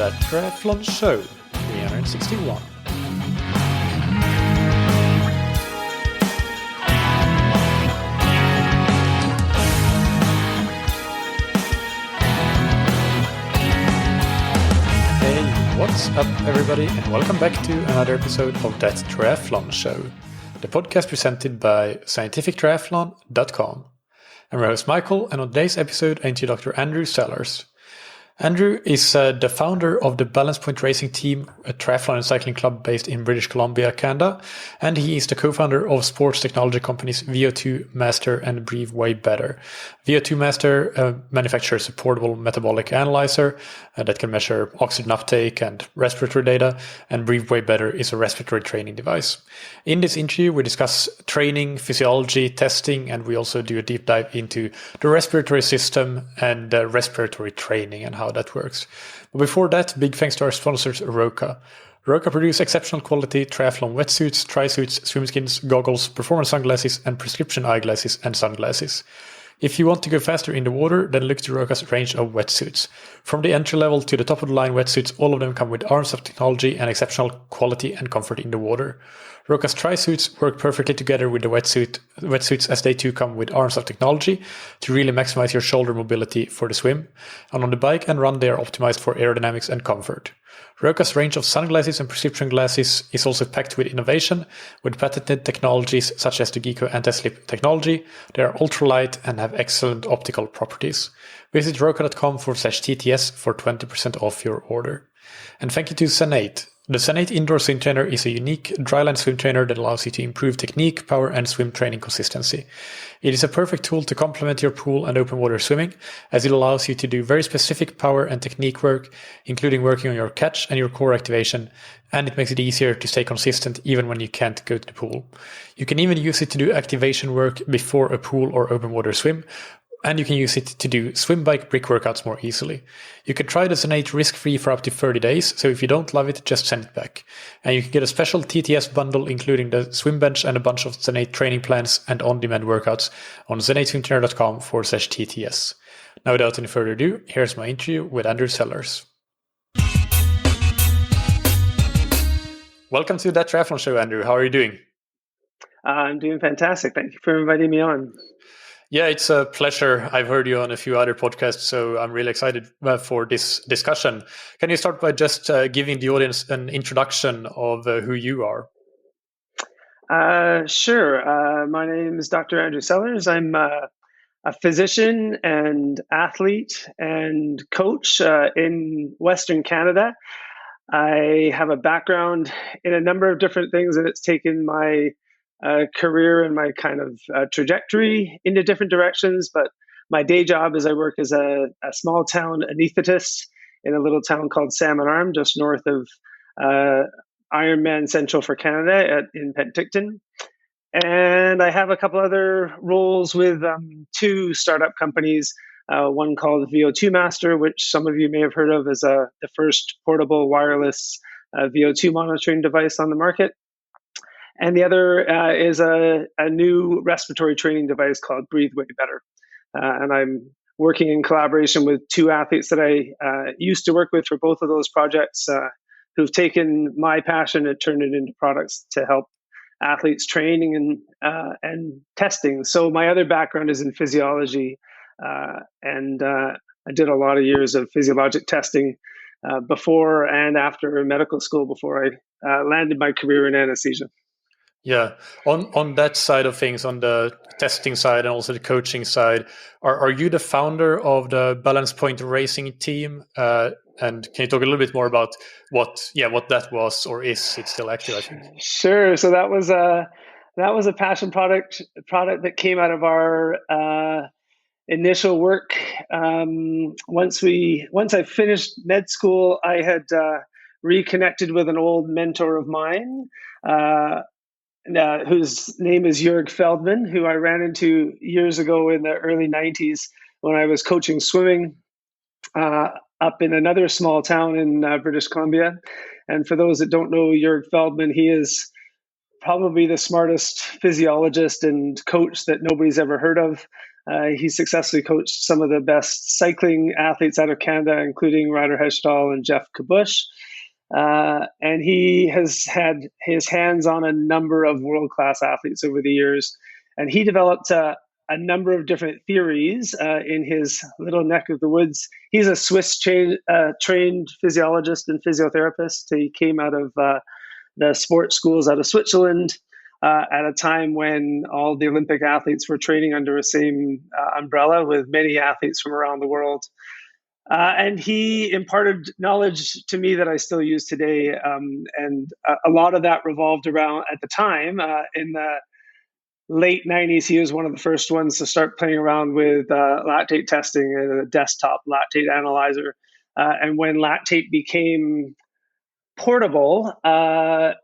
That Triathlon Show 361. Hey, what's up everybody, and welcome back to another episode of That Triathlon Show, the podcast presented by scientifictriathlon.com. I'm your host Michael, and on today's episode I interview Dr. Andrew Sellars. Andrew is the founder of the Balance Point Racing Team, a triathlon and cycling club based in British Columbia, Canada, and he is the co-founder of sports technology companies VO2 Master and BreatheWayBetter. VO2 Master manufactures a portable metabolic analyzer that can measure oxygen uptake and respiratory data, and BreatheWayBetter is a respiratory training device. In this interview, we discuss training, physiology, testing, and we also do a deep dive into the respiratory system and respiratory training and how that works. But before that, big thanks to our sponsors, Roka. Roka produce exceptional quality triathlon wetsuits, tri-suits, swim skins, goggles, performance sunglasses, and prescription eyeglasses and sunglasses. If you want to go faster in the water, then look to Roka's range of wetsuits. From the entry level to the top of the line wetsuits, all of them come with arms of technology and exceptional quality and comfort in the water. Roka's tri-suits work perfectly together with the wetsuits as they too come with arms of technology to really maximize your shoulder mobility for the swim. And on the bike and run, they are optimized for aerodynamics and comfort. Roka's range of sunglasses and prescription glasses is also packed with innovation, with patented technologies such as the Geeko anti-slip technology. They are ultralight and have excellent optical properties. Visit roka.com/TTS for 20% off your order. And thank you to Zen8. The Zen8 indoor swim trainer is a unique dryland swim trainer that allows you to improve technique, power, and swim training consistency. It is a perfect tool to complement your pool and open water swimming, as it allows you to do very specific power and technique work, including working on your catch and your core activation, and it makes it easier to stay consistent even when you can't go to the pool. You can even use it to do activation work before a pool or open water swim, and you can use it to do swim bike brick workouts more easily. You can try the Zen8 risk-free for up to 30 days, so if you don't love it, just send it back. And you can get a special TTS bundle including the swim bench and a bunch of Zen8 training plans and on-demand workouts on zen8swimtrainer.com/TTS. Now without any further ado, here's my interview with Andrew Sellars. Welcome to That Triathlon Show, Andrew. How are you doing? I'm doing fantastic. Thank you for inviting me on. Yeah, it's a pleasure. I've heard you on a few other podcasts, so I'm really excited for this discussion. Can you start by just giving the audience an introduction of who you are? Sure. My name is Dr. Andrew Sellars. I'm a physician and athlete and coach in Western Canada. I have a background in a number of different things, and it's taken my career and my kind of trajectory into different directions. But my day job is I work as a small town anesthetist in a little town called Salmon Arm, just north of Ironman Central for Canada in Penticton. And I have a couple other roles with two startup companies, one called VO2 Master, which some of you may have heard of as the first portable wireless VO2 monitoring device on the market. And the other is a new respiratory training device called BreatheWayBetter. And I'm working in collaboration with two athletes that I used to work with for both of those projects, who've taken my passion and turned it into products to help athletes training and testing. So my other background is in physiology, and I did a lot of years of physiologic testing before and after medical school before I landed my career in anesthesia. Yeah, on that side of things, on the testing side and also the coaching side, are you the founder of the Balance Point Racing Team? And can you talk a little bit more about what that was, or is it still active? I think. Sure. So that was a passion product that came out of our initial work. Once I finished med school, I had reconnected with an old mentor of mine. Whose name is Jörg Feldman, who I ran into years ago in the early 90s when I was coaching swimming up in another small town in British Columbia. And for those that don't know Jörg Feldman, he is probably the smartest physiologist and coach that nobody's ever heard of. He successfully coached some of the best cycling athletes out of Canada, including Ryder Hesjedal and Jeff Kabush. And he has had his hands on a number of world-class athletes over the years. And he developed a number of different theories in his little neck of the woods. He's a Swiss trained physiologist and physiotherapist. He came out of the sports schools out of Switzerland at a time when all the Olympic athletes were training under the same umbrella with many athletes from around the world. And he imparted knowledge to me that I still use today. And a lot of that revolved around, at the time, in the late 90s, he was one of the first ones to start playing around with lactate testing and a desktop lactate analyzer. And when lactate became portable,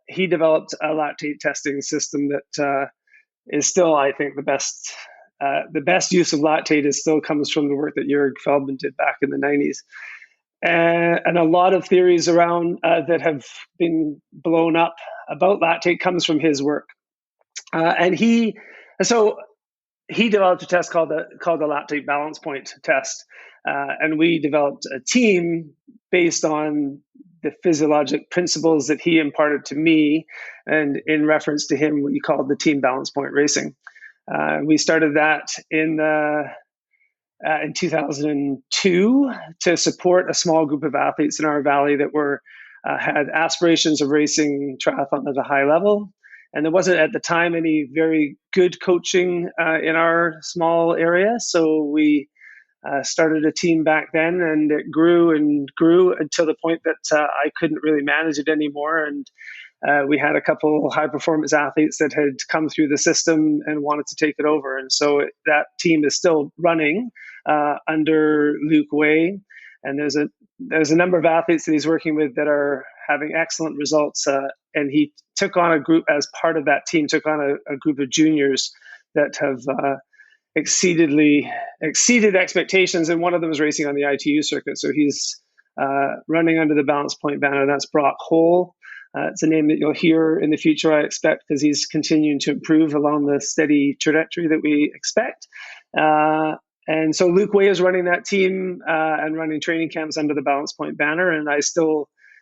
he developed a lactate testing system that is still, I think, the best. The best use of lactate still comes from the work that Jörg Feldman did back in the 90s. And a lot of theories around that have been blown up about lactate comes from his work. So he developed a test called the lactate balance point test. And we developed a team based on the physiologic principles that he imparted to me. And in reference to him, we called the team balance point racing. We started that in 2002 to support a small group of athletes in our valley that had aspirations of racing triathlon at a high level. And there wasn't at the time any very good coaching in our small area. So we started a team back then, and it grew and grew until the point that I couldn't really manage it anymore. And we had a couple high performance athletes that had come through the system and wanted to take it over. And so that team is still running under Luke Way. And there's a number of athletes that he's working with that are having excellent results. And he took on a group, as part of that team, took on a group of juniors that have exceeded expectations. And one of them is racing on the ITU circuit. So he's running under the Balance Point banner. That's Brock Hole. It's a name that you'll hear in the future, I expect, because he's continuing to improve along the steady trajectory that we expect. And so Luke Way is running that team and running training camps under the Balance Point banner. And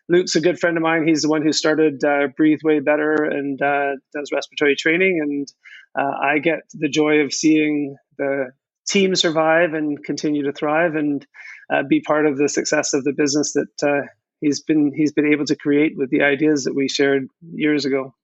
Luke's a good friend of mine. He's the one who started BreatheWayBetter and does respiratory training. And I get the joy of seeing the team survive and continue to thrive and be part of the success of the business that he's been able to create with the ideas that we shared years ago.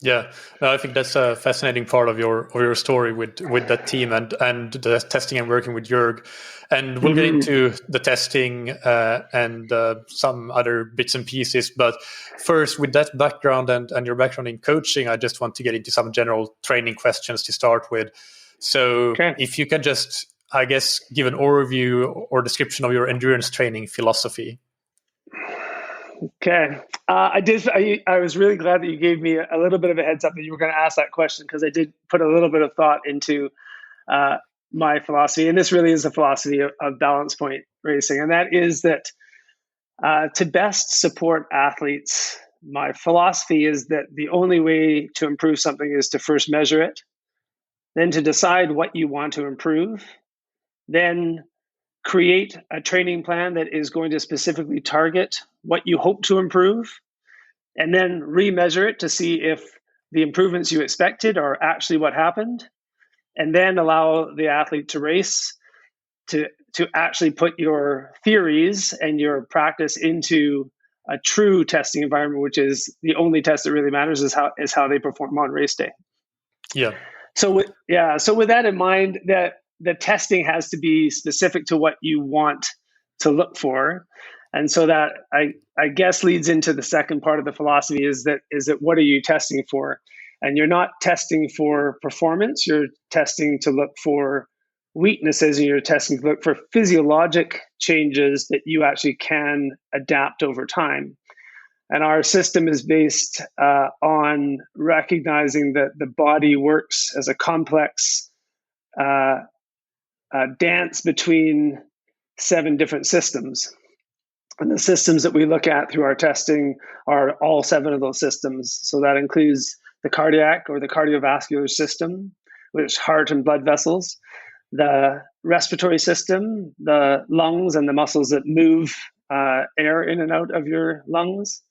Yeah, no, I think that's a fascinating part of your story with that team and the testing and working with Jörg. And we'll get into the testing and some other bits and pieces. But first, with that background and your background in coaching, I just want to get into some general training questions to start with. So If you can just, I guess, give an overview or description of your endurance training philosophy. Okay. I was really glad that you gave me a little bit of a heads up that you were going to ask that question, because I did put a little bit of thought into my philosophy. And this really is a philosophy of balance point racing. And that is that to best support athletes, my philosophy is that the only way to improve something is to first measure it, then to decide what you want to improve, then create a training plan that is going to specifically target what you hope to improve, and then remeasure it to see if the improvements you expected are actually what happened, and then allow the athlete to race to actually put your theories and your practice into a true testing environment, which is the only test that really matters is how they perform on race day. Yeah. So with that in mind, that the testing has to be specific to what you want to look for. And so that I guess leads into the second part of the philosophy is that what are you testing for? And you're not testing for performance, you're testing to look for weaknesses, and you're testing to look for physiologic changes that you actually can adapt over time. And our system is based on recognizing that the body works as a complex dance between 7 different systems. And the systems that we look at through our testing are all 7 of those systems. So that includes the cardiac or the cardiovascular system, which is heart and blood vessels, the respiratory system, the lungs and the muscles that move air in and out of your lungs,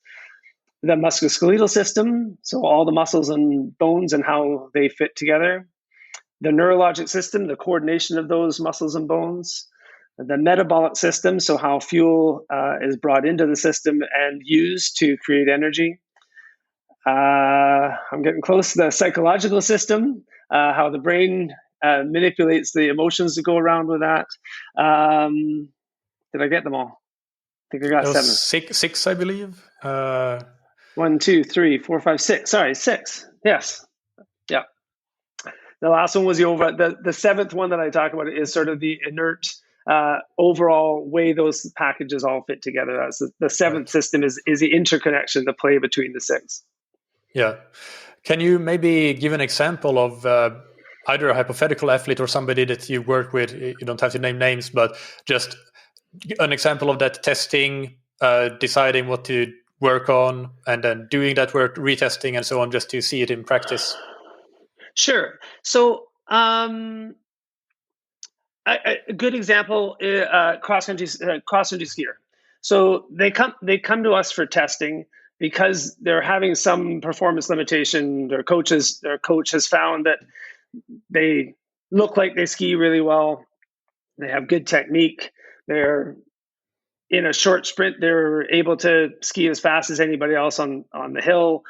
the musculoskeletal system, so all the muscles and bones and how they fit together, the neurologic system, the coordination of those muscles and bones, the metabolic system, so how fuel is brought into the system and used to create energy. I'm getting close. The psychological system, how the brain manipulates the emotions that go around with that. Did I get them all? I think I got seven. Six, I believe. 1, 2, 3, 4, 5, 6. Sorry, 6. Yes. Yeah. The last one was the seventh one that I talk about is sort of the inert overall way those packages all fit together. As the seventh system is the interconnection, the play between the 6. Yeah. Can you maybe give an example of either a hypothetical athlete or somebody that you work with? You don't have to name names, but just an example of that testing, deciding what to work on, and then doing that work, retesting, and so on, just to see it in practice. Sure. So a good example is cross-country skier. So they come to us for testing because they're having some performance limitation. Their coach has found that they look like they ski really well. They have good technique. They're in a short sprint. They're able to ski as fast as anybody else on the hill.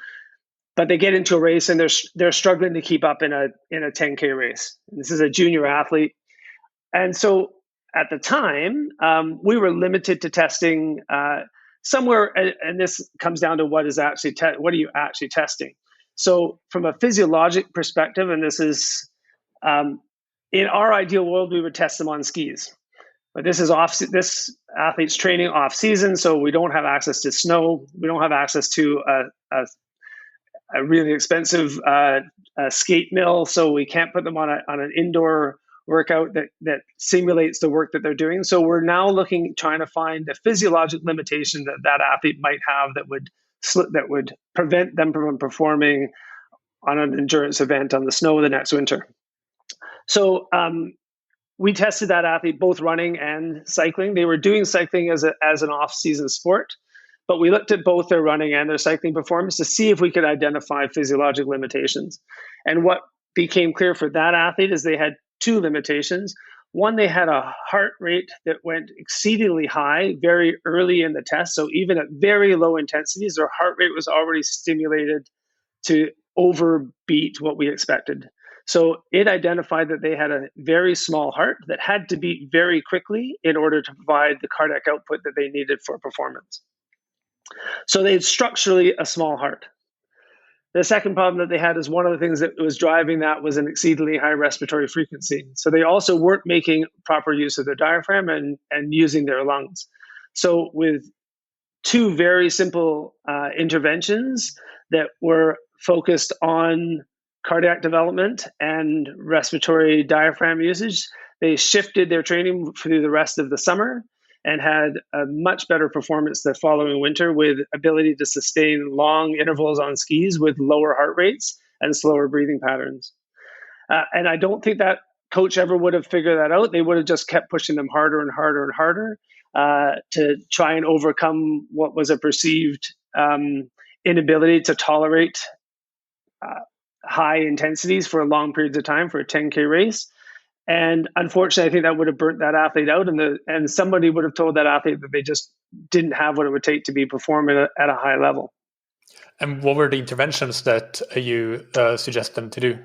But they get into a race and they're struggling to keep up in a 10K race. This is a junior athlete. And so at the time, we were limited to testing somewhere, and this comes down to what are you actually testing? So from a physiologic perspective, and this is in our ideal world, we would test them on skis. But this athlete's training off season, so we don't have access to snow. We don't have access to a really expensive skate mill, so we can't put them on an indoor workout that simulates the work that they're doing. So we're now trying to find the physiologic limitation that athlete might have that would prevent them from performing on an endurance event on the snow the next winter. So we tested that athlete both running and cycling. They were doing cycling as an off-season sport, but we looked at both their running and their cycling performance to see if we could identify physiologic limitations. And what became clear for that athlete is they had 2 limitations. One, they had a heart rate that went exceedingly high very early in the test. So even at very low intensities, their heart rate was already stimulated to overbeat what we expected. So it identified that they had a very small heart that had to beat very quickly in order to provide the cardiac output that they needed for performance. So they had structurally a small heart. The second problem that they had is one of the things that was driving that was an exceedingly high respiratory frequency. So they also weren't making proper use of their diaphragm and using their lungs. So with 2 very simple interventions that were focused on cardiac development and respiratory diaphragm usage, they shifted their training through the rest of the summer and had a much better performance the following winter with ability to sustain long intervals on skis with lower heart rates and slower breathing patterns. And I don't think that coach ever would have figured that out. They would have just kept pushing them harder and harder and harder to try and overcome what was a perceived inability to tolerate high intensities for long periods of time for a 10K race. And unfortunately, I think that would have burnt that athlete out, and somebody would have told that athlete that they just didn't have what it would take to be performing at a high level. And what were the interventions that you suggest them to do?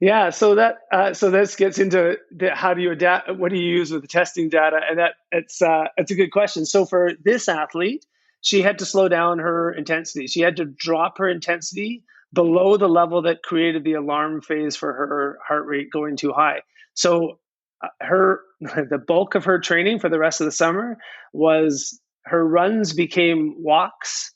Yeah, so this gets into how do you adapt? What do you use with the testing data? And it's a good question. So for this athlete, she had to slow down her intensity. She had to drop her intensity below the level that created the alarm phase for her heart rate going too high. So the bulk of her training for the rest of the summer was her runs became walks.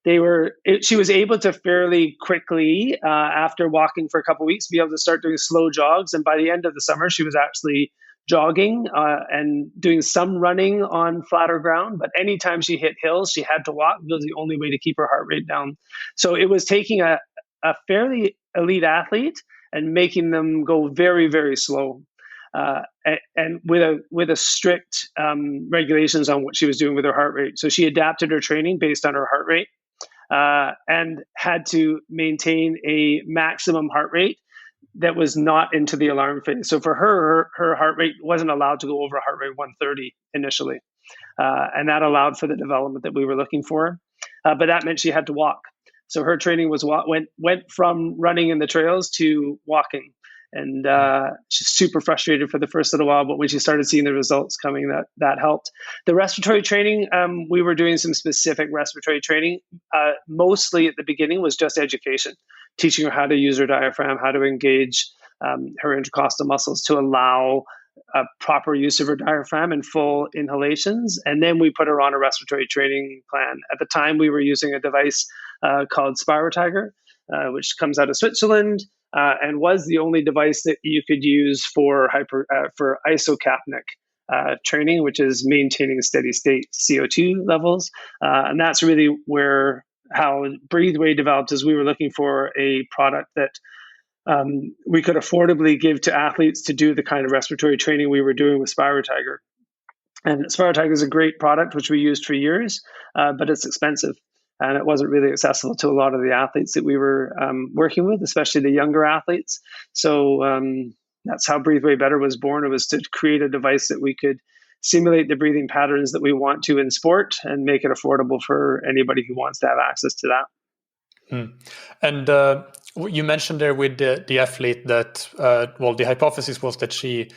She was able to fairly quickly, after walking for a couple of weeks, be able to start doing slow jogs. And by the end of the summer, she was actually jogging and doing some running on flatter ground. But anytime she hit hills, she had to walk. It was the only way to keep her heart rate down. So it was taking a fairly elite athlete and making them go very, very slow. and with a strict regulations on what she was doing with her heart rate. So she adapted her training based on her heart rate, and had to maintain a maximum heart rate that was not into the alarm phase. So for her heart rate wasn't allowed to go over heart rate 130 initially. And that allowed for the development that we were looking for. But that meant she had to walk. So her training went from running in the trails to walking. And she's super frustrated for the first little while, but when she started seeing the results coming, that helped. The respiratory training, we were doing some specific respiratory training. Mostly at the beginning was just education, teaching her how to use her diaphragm, how to engage her intercostal muscles to allow a proper use of her diaphragm and full inhalations. And then we put her on a respiratory training plan. At the time, we were using a device called Respiratory, which comes out of Switzerland, and was the only device that you could use for isocapnic training, which is maintaining steady state CO2 levels. And that's really how BreatheWay developed, is we were looking for a product that we could affordably give to athletes to do the kind of respiratory training we were doing with Respiratory. And Respiratory is a great product, which we used for years, but it's expensive. And it wasn't really accessible to a lot of the athletes that we were working with, especially the younger athletes. So that's how BreatheWayBetter was born. It was to create a device that we could simulate the breathing patterns that we want to in sport and make it affordable for anybody who wants to have access to that. And you mentioned there with the athlete that the hypothesis was that she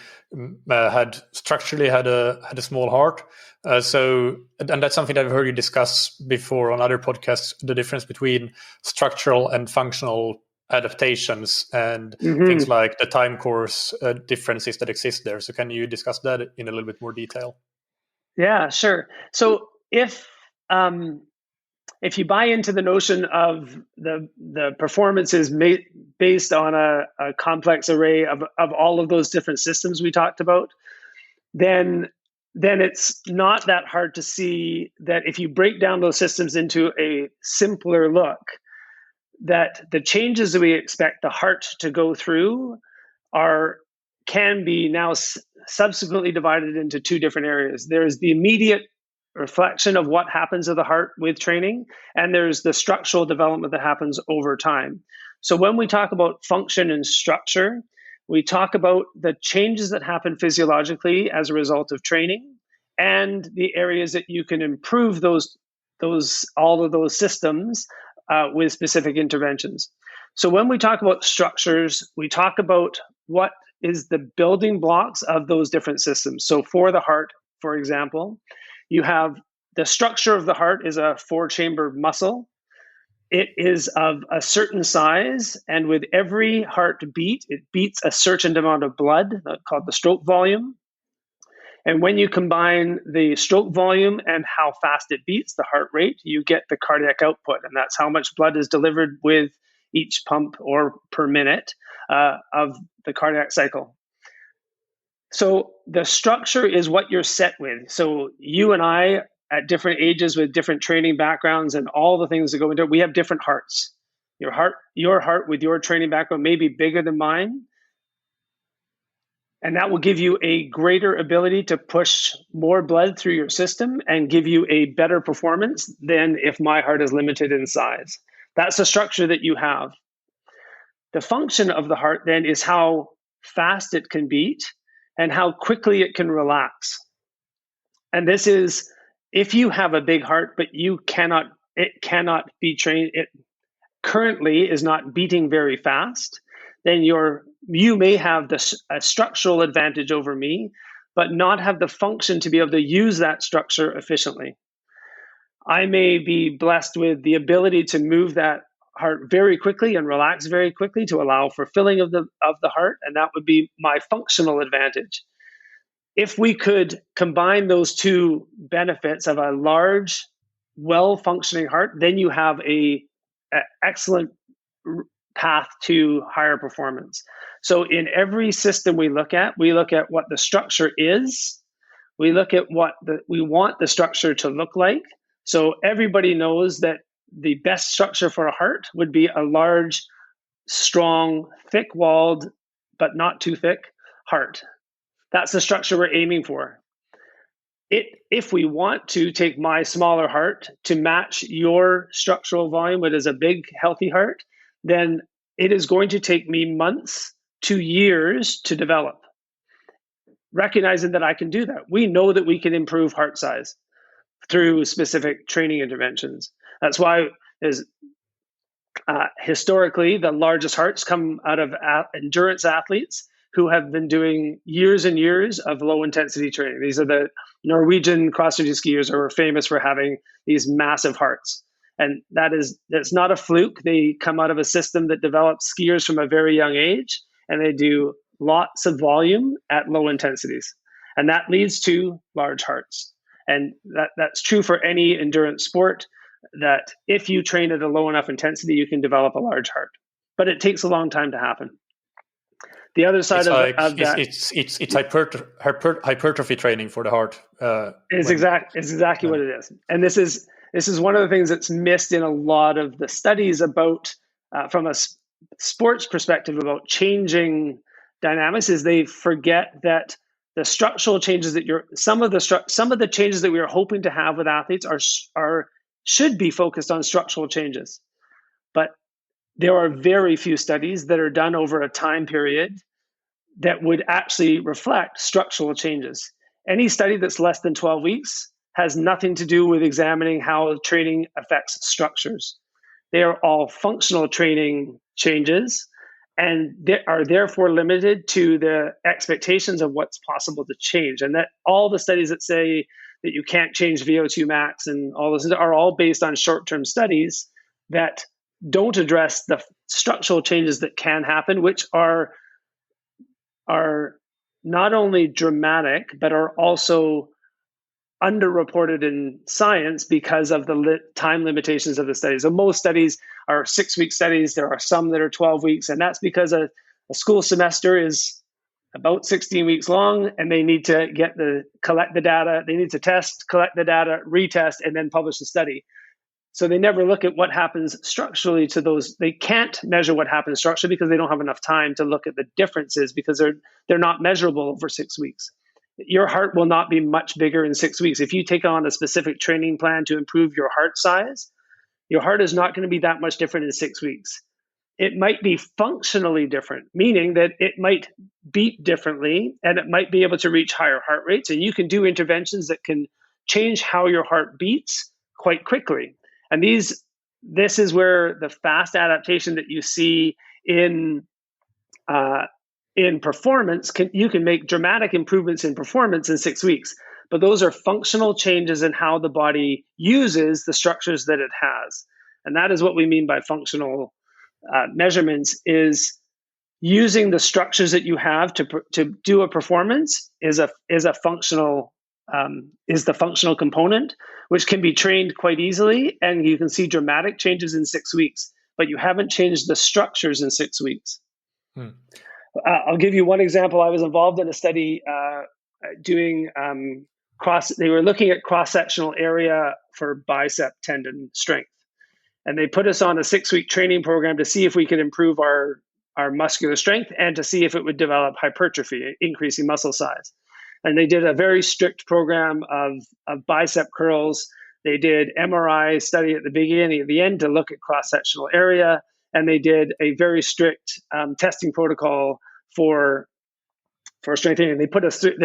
had structurally had a small heart. And that's something that I've heard you discuss before on other podcasts, the difference between structural and functional adaptations and things like the time course differences that exist there. So can you discuss that in a little bit more detail? Yeah, sure. So if you buy into the notion of the performance is based on a complex array of all of those different systems we talked about, then it's not that hard to see that if you break down those systems into a simpler look, that the changes that we expect the heart to go through can be now subsequently divided into two different areas. There's the immediate reflection of what happens to the heart with training, and there's the structural development that happens over time. So when we talk about function and structure, we talk about the changes that happen physiologically as a result of training, and the areas that you can improve all of those systems with specific interventions. So when we talk about structures, we talk about what is the building blocks of those different systems. So for the heart, for example, you have the structure of the heart is a 4-chamber muscle. It is of a certain size, and with every heartbeat, it beats a certain amount of blood, called the stroke volume. And when you combine the stroke volume and how fast it beats, the heart rate, you get the cardiac output, and that's how much blood is delivered with each pump or per minute of the cardiac cycle. So the structure is what you're set with. So you and I, at different ages with different training backgrounds and all the things that go into it, we have different hearts. Your heart with your training background may be bigger than mine. And that will give you a greater ability to push more blood through your system and give you a better performance than if my heart is limited in size. That's the structure that you have. The function of the heart then is how fast it can beat and how quickly it can relax. And this is, if you have a big heart, but it cannot be trained, it currently is not beating very fast, then you may have a structural advantage over me, but not have the function to be able to use that structure efficiently. I may be blessed with the ability to move that heart very quickly and relax very quickly to allow for filling of the heart, and that would be my functional advantage. If we could combine those two benefits of a large, well-functioning heart, then you have an excellent path to higher performance. So in every system we look at what the structure is. We look at what we want the structure to look like. So everybody knows that the best structure for a heart would be a large, strong, thick-walled, but not too thick heart. That's the structure we're aiming for. If we want to take my smaller heart to match your structural volume, what is a big, healthy heart, then it is going to take me months to years to develop. Recognizing that I can do that. We know that we can improve heart size through specific training interventions. That's why historically the largest hearts come out of endurance athletes who have been doing years and years of low intensity training. These are the Norwegian cross-country skiers who are famous for having these massive hearts. And that's not a fluke. They come out of a system that develops skiers from a very young age, and they do lots of volume at low intensities. And that leads to large hearts. And that's true for any endurance sport, that if you train at a low enough intensity, you can develop a large heart. But it takes a long time to happen. The other side of that, it's hypertrophy training for the heart. It's exactly what it is. And this is one of the things that's missed in a lot of the studies about, from a sports perspective, about changing dynamics, is they forget that the structural changes that some of the changes that we are hoping to have with athletes should be focused on structural changes. But there are very few studies that are done over a time period that would actually reflect structural changes. Any study that's less than 12 weeks has nothing to do with examining how training affects structures. They are all functional training changes, and they are therefore limited to the expectations of what's possible to change. And that all the studies that say that you can't change VO2 max and all those are all based on short-term studies that don't address the structural changes that can happen, which are not only dramatic, but are also underreported in science because of the time limitations of the studies. So most studies are 6-week studies. There are some that are 12 weeks, and that's because a school semester is about 16 weeks long, and they need to collect the data. They need to test, collect the data, retest, and then publish the study. So they never look at what happens structurally to those. They can't measure what happens structurally because they don't have enough time to look at the differences, because they're not measurable over 6 weeks. Your heart will not be much bigger in 6 weeks. If you take on a specific training plan to improve your heart size, your heart is not going to be that much different in 6 weeks. It might be functionally different, meaning that it might beat differently and it might be able to reach higher heart rates. And you can do interventions that can change how your heart beats quite quickly. And this is where the fast adaptation that you see in performance, you can make dramatic improvements in performance in 6 weeks. But those are functional changes in how the body uses the structures that it has. And that is what we mean by functional measurements, is using the structures that you have to do a performance is the functional component, which can be trained quite easily, and you can see dramatic changes in 6 weeks, but you haven't changed the structures in 6 weeks. I'll give you one example. I was involved in a study doing they were looking at cross-sectional area for bicep tendon strength. And they put us on a 6-week training program to see if we could improve our muscular strength and to see if it would develop hypertrophy, increasing muscle size. And they did a very strict program of bicep curls. They did MRI study at the beginning and at the end to look at cross-sectional area. And they did a very strict testing protocol for strengthening. They put us through,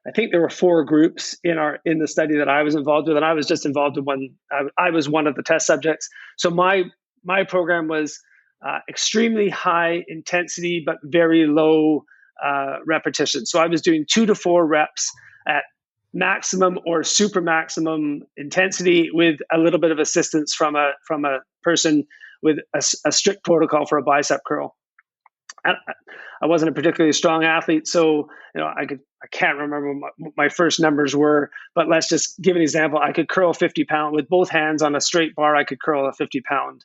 I think there were 4 groups in the study that I was involved with, and I was just involved in one. I was one of the test subjects. So my program was extremely high intensity, but very low repetition. So I was doing 2 to 4 reps at maximum or super maximum intensity with a little bit of assistance from a person with a strict protocol for a bicep curl. I wasn't a particularly strong athlete, so I can't remember what my first numbers were, but let's just give an example. I could curl 50 pound with both hands on a straight bar. I could curl a 50-pound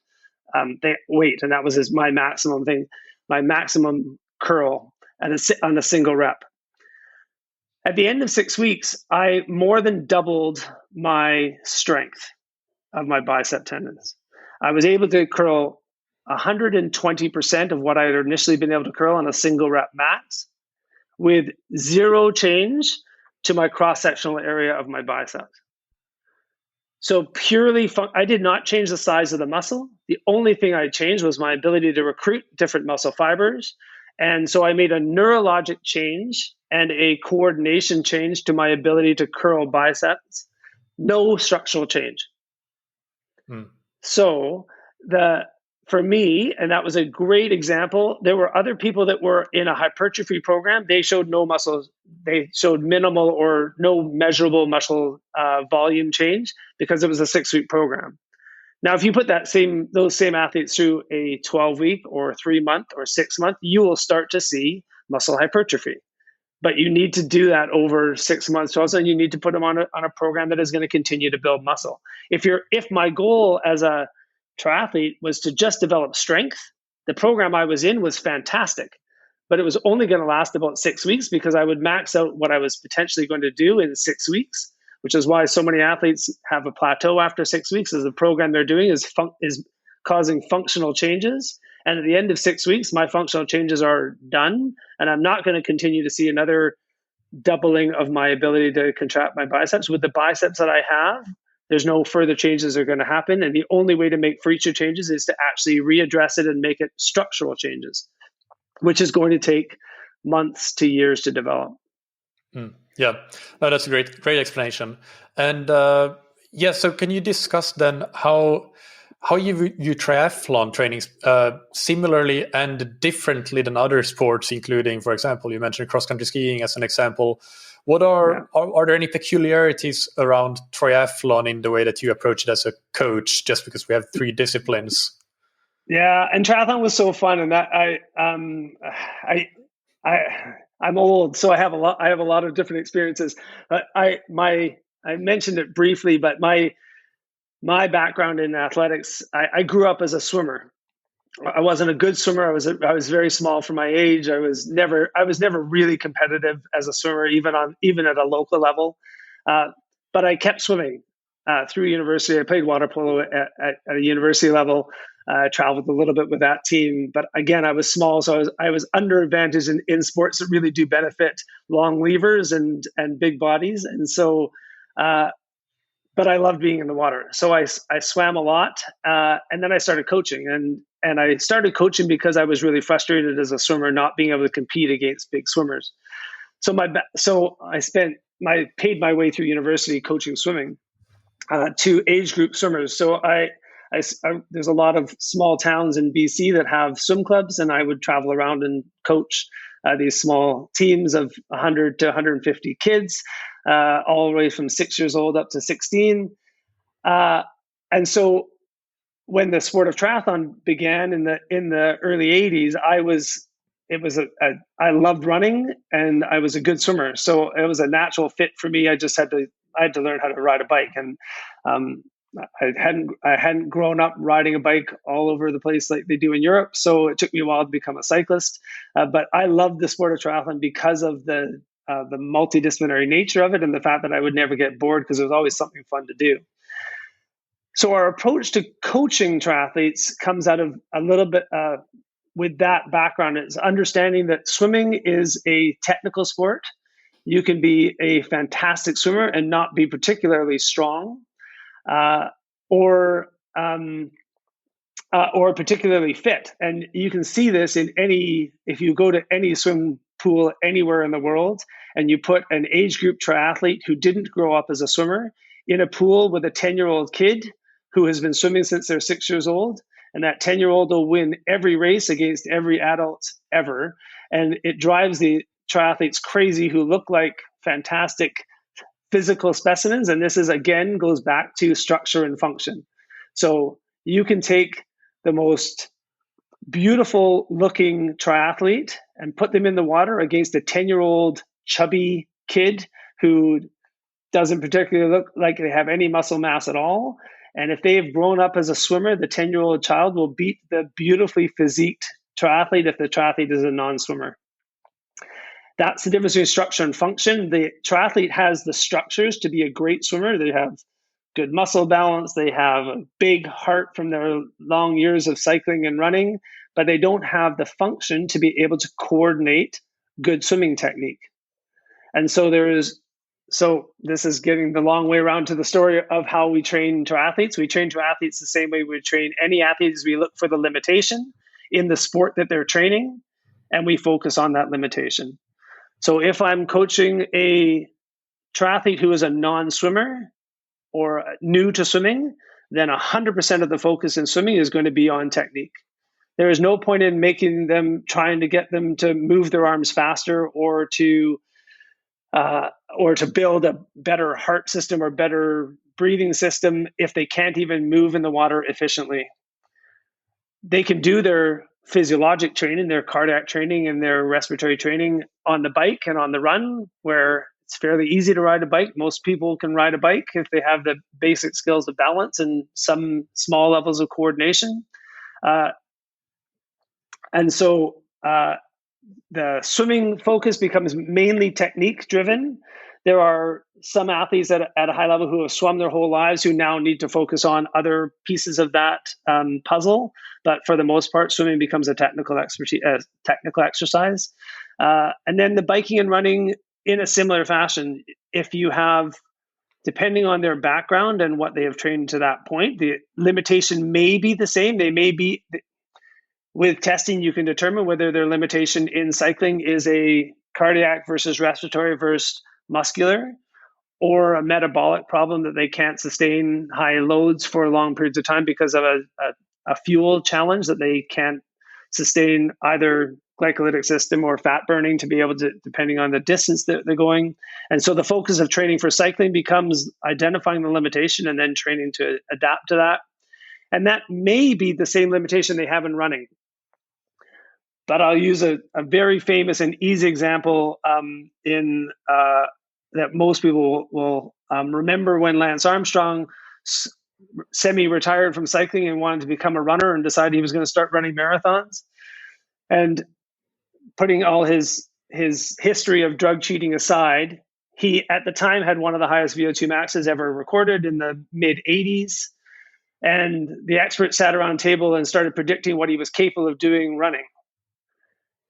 weight, and that was my maximum thing, my maximum curl on a single rep. At the end of 6 weeks, I more than doubled my strength of my bicep tendons. I was able to curl 120% of what I had initially been able to curl on a single rep max, with zero change to my cross-sectional area of my biceps. So purely, I did not change the size of the muscle. The only thing I changed was my ability to recruit different muscle fibers. And so I made a neurologic change and a coordination change to my ability to curl biceps. No structural change. So for me, and that was a great example, there were other people that were in a hypertrophy program. They showed no muscles. They showed minimal or no measurable muscle volume change because it was a 6-week program. Now, if you put those same athletes through a 12-week or 3-month or 6-month, you will start to see muscle hypertrophy. But you need to do that over 6 months also, and you need to put them on a program that is going to continue to build muscle. If my goal as a triathlete was to just develop strength, the program I was in was fantastic, but it was only going to last about 6 weeks because I would max out what I was potentially going to do in 6 weeks, which is why so many athletes have a plateau after 6 weeks, as the program they're doing is causing functional changes. And at the end of 6 weeks, my functional changes are done, and I'm not going to continue to see another doubling of my ability to contract my biceps. With the biceps that I have, there's no further changes that are going to happen. And the only way to make future changes is to actually readdress it and make it structural changes, which is going to take months to years to develop. Yeah, no, that's a great explanation. And so can you discuss then how you view triathlon trainings similarly and differently than other sports, including, for example, you mentioned cross-country skiing as an example. What are there any peculiarities around triathlon in the way that you approach it as a coach, just because we have 3 disciplines? Yeah, and triathlon was so fun, and that I'm old, so I have a lot of different experiences. I mentioned it briefly, but my background in athletics, I grew up as a swimmer. I wasn't a good swimmer. I was very small for my age. I was never really competitive as a swimmer, even at a local level. But I kept swimming through university. I played water polo at a university level. I traveled a little bit with that team, but again, I was small, so I was underadvantaged in sports that really do benefit long levers and big bodies, and so. But I loved being in the water, so I swam a lot, and then I started coaching, and I started coaching because I was really frustrated as a swimmer not being able to compete against big swimmers. So I paid my way through university coaching swimming to age group swimmers. So there's a lot of small towns in BC that have swim clubs, and I would travel around and coach these small teams of 100 to 150 kids, all the way from 6 years old up to 16. And so when the sport of triathlon began in the early 80s, I loved running and I was a good swimmer. So it was a natural fit for me. I had to learn how to ride a bike, and I hadn't grown up riding a bike all over the place like they do in Europe. So it took me a while to become a cyclist. But I loved the sport of triathlon because of the multidisciplinary nature of it and the fact that I would never get bored because there was always something fun to do. So our approach to coaching triathletes comes out of a little bit with that background. It's understanding that swimming is a technical sport. You can be a fantastic swimmer and not be particularly strong, or particularly fit. And you can see this if you go to any swim pool anywhere in the world and you put an age group triathlete who didn't grow up as a swimmer in a pool with a 10-year-old kid who has been swimming since they're 6 years old, and that 10-year-old will win every race against every adult ever. And it drives the triathletes crazy who look like fantastic physical specimens. And this again goes back to structure and function. So you can take the most beautiful looking triathlete and put them in the water against a 10-year-old chubby kid who doesn't particularly look like they have any muscle mass at all. And if they have grown up as a swimmer, the 10-year-old child will beat the beautifully physiqued triathlete if the triathlete is a non-swimmer. That's the difference between structure and function. The triathlete has the structures to be a great swimmer. They have good muscle balance. They have a big heart from their long years of cycling and running, but they don't have the function to be able to coordinate good swimming technique. And so this is getting the long way around to the story of how we train triathletes. We train triathletes the same way we train any athletes. We look for the limitation in the sport that they're training, and we focus on that limitation. So if I'm coaching a triathlete who is a non-swimmer or new to swimming, then 100% of the focus in swimming is going to be on technique. There is no point in trying to get them to move their arms faster or to build a better heart system or better breathing system if they can't even move in the water efficiently. They can do their physiologic training, their cardiac training, and their respiratory training on the bike and on the run, where it's fairly easy to ride a bike. Most people can ride a bike if they have the basic skills of balance and some small levels of coordination. And so the swimming focus becomes mainly technique driven. There are some athletes at a high level who have swum their whole lives who now need to focus on other pieces of that puzzle. But for the most part, swimming becomes a technical exercise. And then the biking and running in a similar fashion. If you have, depending on their background and what they have trained to that point, the limitation may be the same. They may be, with testing, you can determine whether their limitation in cycling is a cardiac versus respiratory versus muscular, or a metabolic problem that they can't sustain high loads for long periods of time because of a fuel challenge, that they can't sustain either glycolytic system or fat burning to be able to, depending on the distance that they're going. And so the focus of training for cycling becomes identifying the limitation and then training to adapt to that. And that may be the same limitation they have in running. But I'll use a very famous and easy example that most people will remember, when Lance Armstrong semi-retired from cycling and wanted to become a runner and decided he was going to start running marathons. And putting all his history of drug cheating aside, he at the time had one of the highest VO2 maxes ever recorded in the mid-80s. And the experts sat around a table and started predicting what he was capable of doing running.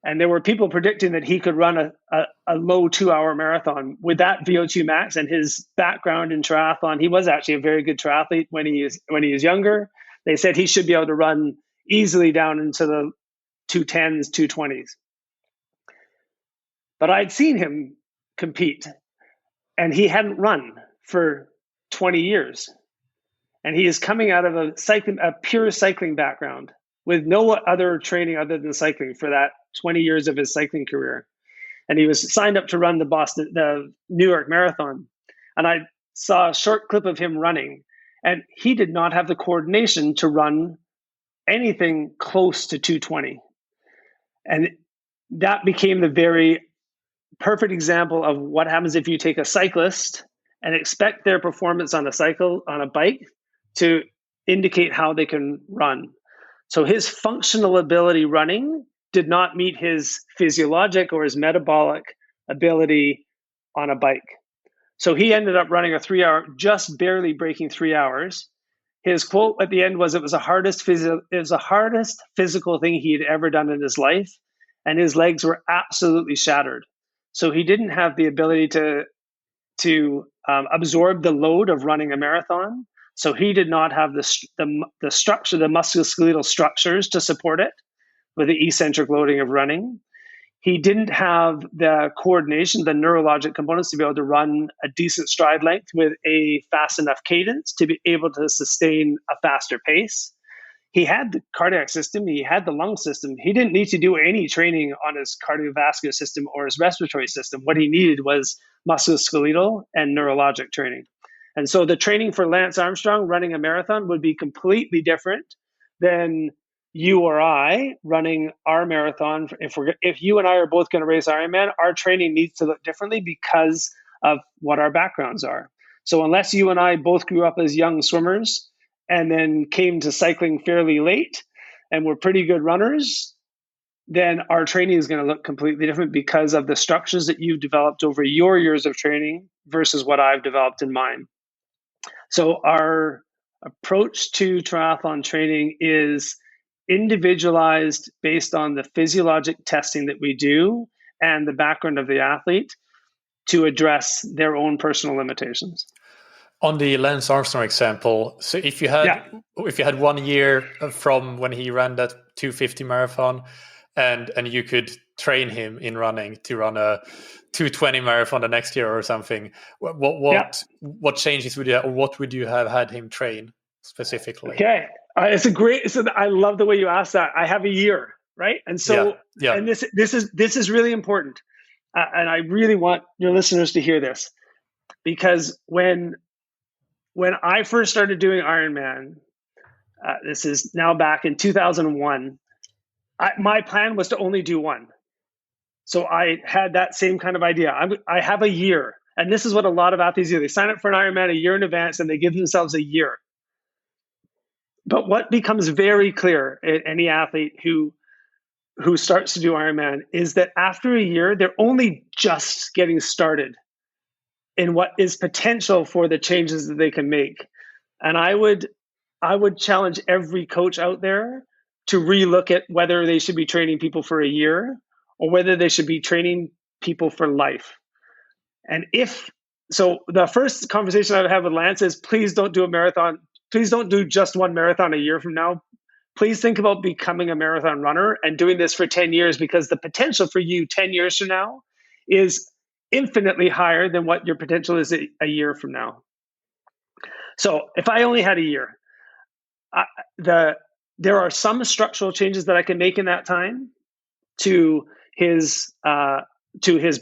And there were people predicting that he could run a low 2-hour marathon with that VO2 max and his background in triathlon. He was actually a very good triathlete when he was younger. They said he should be able to run easily down into the 210s, 220s. But I'd seen him compete, and he hadn't run for 20 years. And he is coming out of a pure cycling background with no other training other than cycling for that 20 years of his cycling career. And he was signed up to run the New York Marathon. And I saw a short clip of him running, and he did not have the coordination to run anything close to 220. And that became the very perfect example of what happens if you take a cyclist and expect their performance on a bike to indicate how they can run. So his functional ability running did not meet his physiologic or his metabolic ability on a bike. So he ended up running a 3-hour, just barely breaking 3 hours. His quote at the end was, it was the hardest physical thing he had ever done in his life, and his legs were absolutely shattered. So he didn't have the ability to absorb the load of running a marathon. So he did not have the structure, the musculoskeletal structures to support it with the eccentric loading of running. He didn't have the coordination, the neurologic components to be able to run a decent stride length with a fast enough cadence to be able to sustain a faster pace. He had the cardiac system, he had the lung system. He didn't need to do any training on his cardiovascular system or his respiratory system. What he needed was musculoskeletal and neurologic training. And so the training for Lance Armstrong running a marathon would be completely different than you or I running our marathon. If you and I are both going to race Ironman, our training needs to look differently because of what our backgrounds are. So unless you and I both grew up as young swimmers and then came to cycling fairly late and we're pretty good runners, then our training is going to look completely different because of the structures that you've developed over your years of training versus what I've developed in mine. So our approach to triathlon training is individualized based on the physiologic testing that we do and the background of the athlete to address their own personal limitations. On the Lance Armstrong example, so if you had 1 year from when he ran that 250 marathon, and you could train him in running to run a 220 marathon the next year or something, what changes would you have, or what would you have had him train specifically? Okay, I love the way you asked that. I have a year, right? And so, and this is really important, and I really want your listeners to hear this, because when I first started doing Ironman, this is now back in 2001, my plan was to only do one. So I had that same kind of idea. I have a year, and this is what a lot of athletes do. They sign up for an Ironman a year in advance, and they give themselves a year. But what becomes very clear in any athlete who starts to do Ironman is that after a year, they're only just getting started in what is potential for the changes that they can make. And I would challenge every coach out there to relook at whether they should be training people for a year or whether they should be training people for life. And so the first conversation I would have with Lance is, please don't do a marathon. Please don't do just one marathon a year from now. Please think about becoming a marathon runner and doing this for 10 years, because the potential for you 10 years from now is infinitely higher than what your potential is a year from now. So if I only had a year, there are some structural changes that I can make in that time to his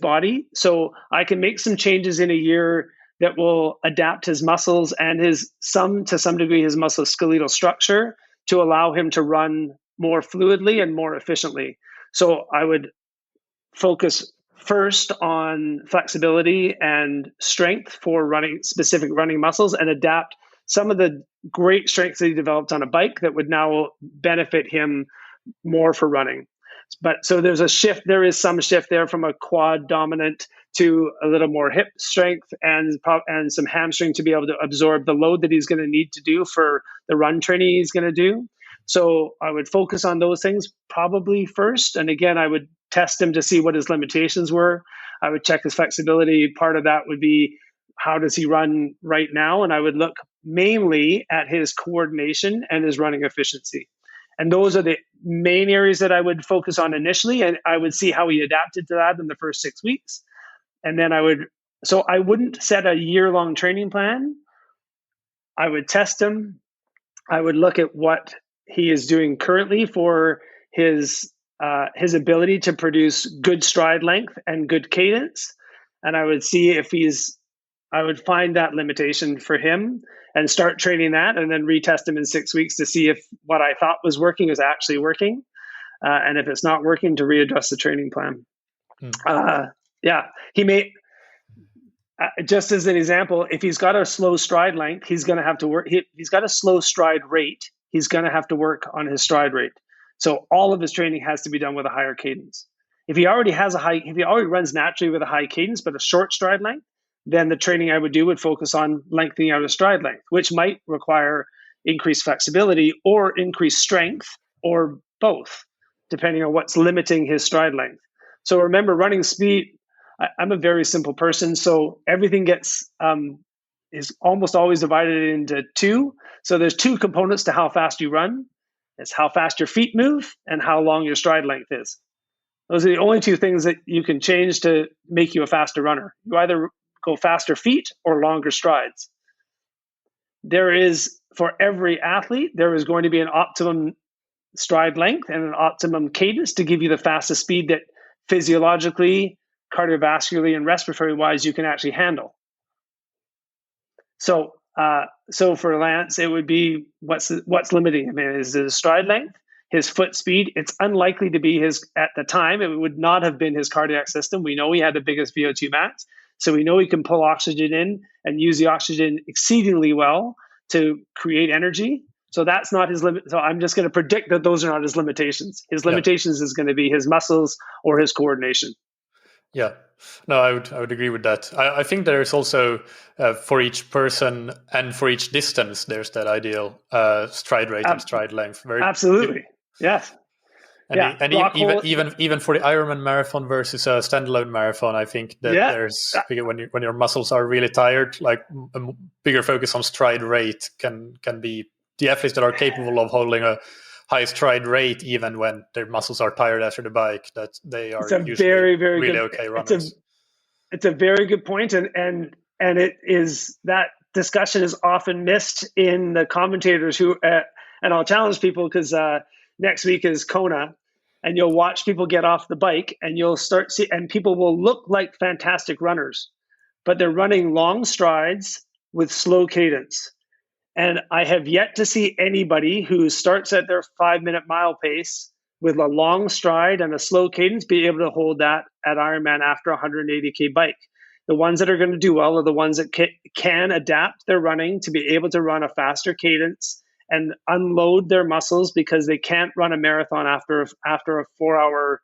body. So I can make some changes in a year that will adapt his muscles and to some degree his musculoskeletal structure to allow him to run more fluidly and more efficiently. So I would focus first on flexibility and strength for specific running muscles, and adapt some of the great strengths that he developed on a bike that would now benefit him more for running. But so there is some shift there from a quad dominant to a little more hip strength and some hamstring to be able to absorb the load that he's going to need to do for the run training he's going to do. So I would focus on those things probably first. And again, I would test him to see what his limitations were. I would check his flexibility. Part of that would be, how does he run right now? And I would look mainly at his coordination and his running efficiency. And those are the main areas that I would focus on initially. And I would see how he adapted to that in the first 6 weeks. And then I wouldn't set a year-long training plan. I would test him. I would look at what he is doing currently for his ability to produce good stride length and good cadence. And I would see I would find that limitation for him and start training that, and then retest him in 6 weeks to see if what I thought was working is actually working. And if it's not working, to readjust the training plan. He may, just as an example, if he's got a slow stride length, he's going to have to work. He's got a slow stride rate. He's going to have to work on his stride rate. So all of his training has to be done with a higher cadence. If he already runs naturally with a high cadence, but a short stride length, then the training I would do would focus on lengthening out his stride length, which might require increased flexibility or increased strength, or both, depending on what's limiting his stride length. So remember, running speed, I'm a very simple person, so everything is almost always divided into two. So there's two components to how fast you run. It's how fast your feet move and how long your stride length is. Those are the only two things that you can change to make you a faster runner. You either go faster feet or longer strides. For every athlete, there is going to be an optimum stride length and an optimum cadence to give you the fastest speed that physiologically, cardiovascularly, and respiratory wise you can actually handle. So for Lance, it would be what's limiting him is his stride length, his foot speed. It's unlikely to be at the time. It would not have been his cardiac system. We know he had the biggest VO2 max. So we know he can pull oxygen in and use the oxygen exceedingly well to create energy. So that's not his limit. So I'm just going to predict that those are not his limitations. His limitations is going to be his muscles or his coordination. Yeah, no, I would agree with that. I think there's also for each person and for each distance, there's that ideal stride rate and stride length. Absolutely, yes. And even for the Ironman marathon versus a standalone marathon, I think that there's when your muscles are really tired, like a bigger focus on stride rate can be the athletes that are capable of holding a high stride rate even when their muscles are tired after the bike. That they are usually very, very really good, okay runners. It's a very good point, and it is that discussion is often missed in the commentators who. And I'll challenge people because next week is Kona, and you'll watch people get off the bike, and you'll and people will look like fantastic runners, but they're running long strides with slow cadence. And I have yet to see anybody who starts at their 5-minute mile pace with a long stride and a slow cadence be able to hold that at Ironman after a 180K bike. The ones that are going to do well are the ones that can adapt their running to be able to run a faster cadence and unload their muscles, because they can't run a marathon after a 4-hour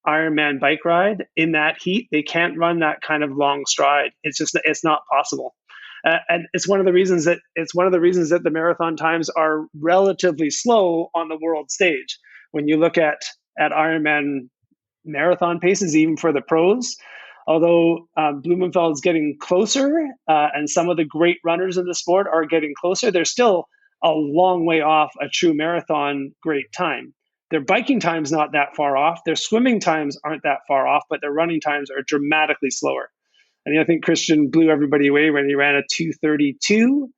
Ironman bike ride in that heat. They can't run that kind of long stride. It's not possible. And it's one of the reasons that the marathon times are relatively slow on the world stage. When you look at Ironman marathon paces, even for the pros, although Blumenfeld's getting closer, and some of the great runners in the sport are getting closer, they're still a long way off a true marathon great time. Their biking time's not that far off. Their swimming times aren't that far off, but their running times are dramatically slower. And I think Christian blew everybody away when he ran a 2:32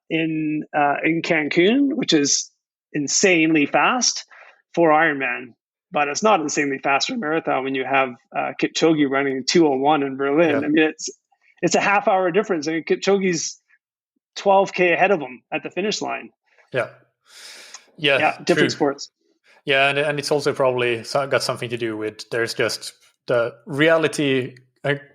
in Cancun, which is insanely fast for Ironman. But it's not insanely fast for a marathon when you have Kipchoge running 2:01 in Berlin. I mean, it's a half-hour difference. I mean, Kipchoge's 12K ahead of him at the finish line. Yeah, different sports. Yeah, and it's also probably got something to do with there's just the reality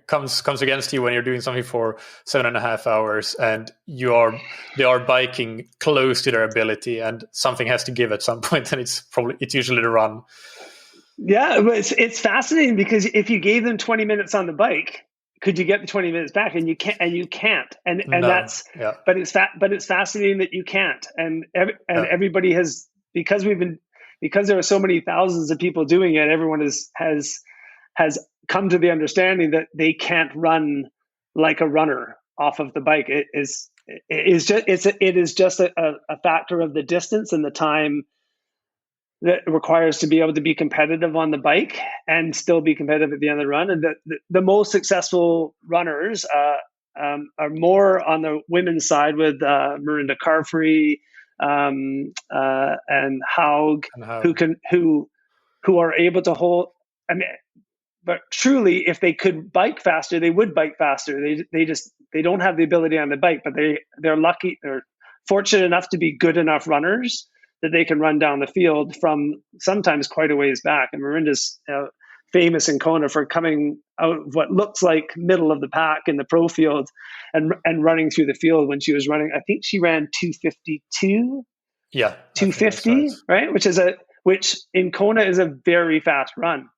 comes against you when you're doing something for 7.5 hours and they are biking close to their ability, and something has to give at some point, and it's usually the run. Yeah, but it's fascinating, because if you gave them 20 minutes on the bike, could you get the 20 minutes back? And you can't. But it's fascinating that you can't. And everybody has, because there are so many thousands of people doing it, everyone has come to the understanding that they can't run like a runner off of the bike. It is just a factor of the distance and the time that it requires to be able to be competitive on the bike and still be competitive at the end of the run. And the most successful runners are more on the women's side, with Mirinda Carfree and Haug, who are able to hold. I mean, but truly, if they could bike faster, they would bike faster. They don't have the ability on the bike, but they're lucky. They're fortunate enough to be good enough runners that they can run down the field from sometimes quite a ways back. And Mirinda's famous in Kona for coming out of what looks like middle of the pack in the pro field and running through the field when she was running. I think she ran 2:52. Yeah, 2:50, right? Which in Kona is a very fast run.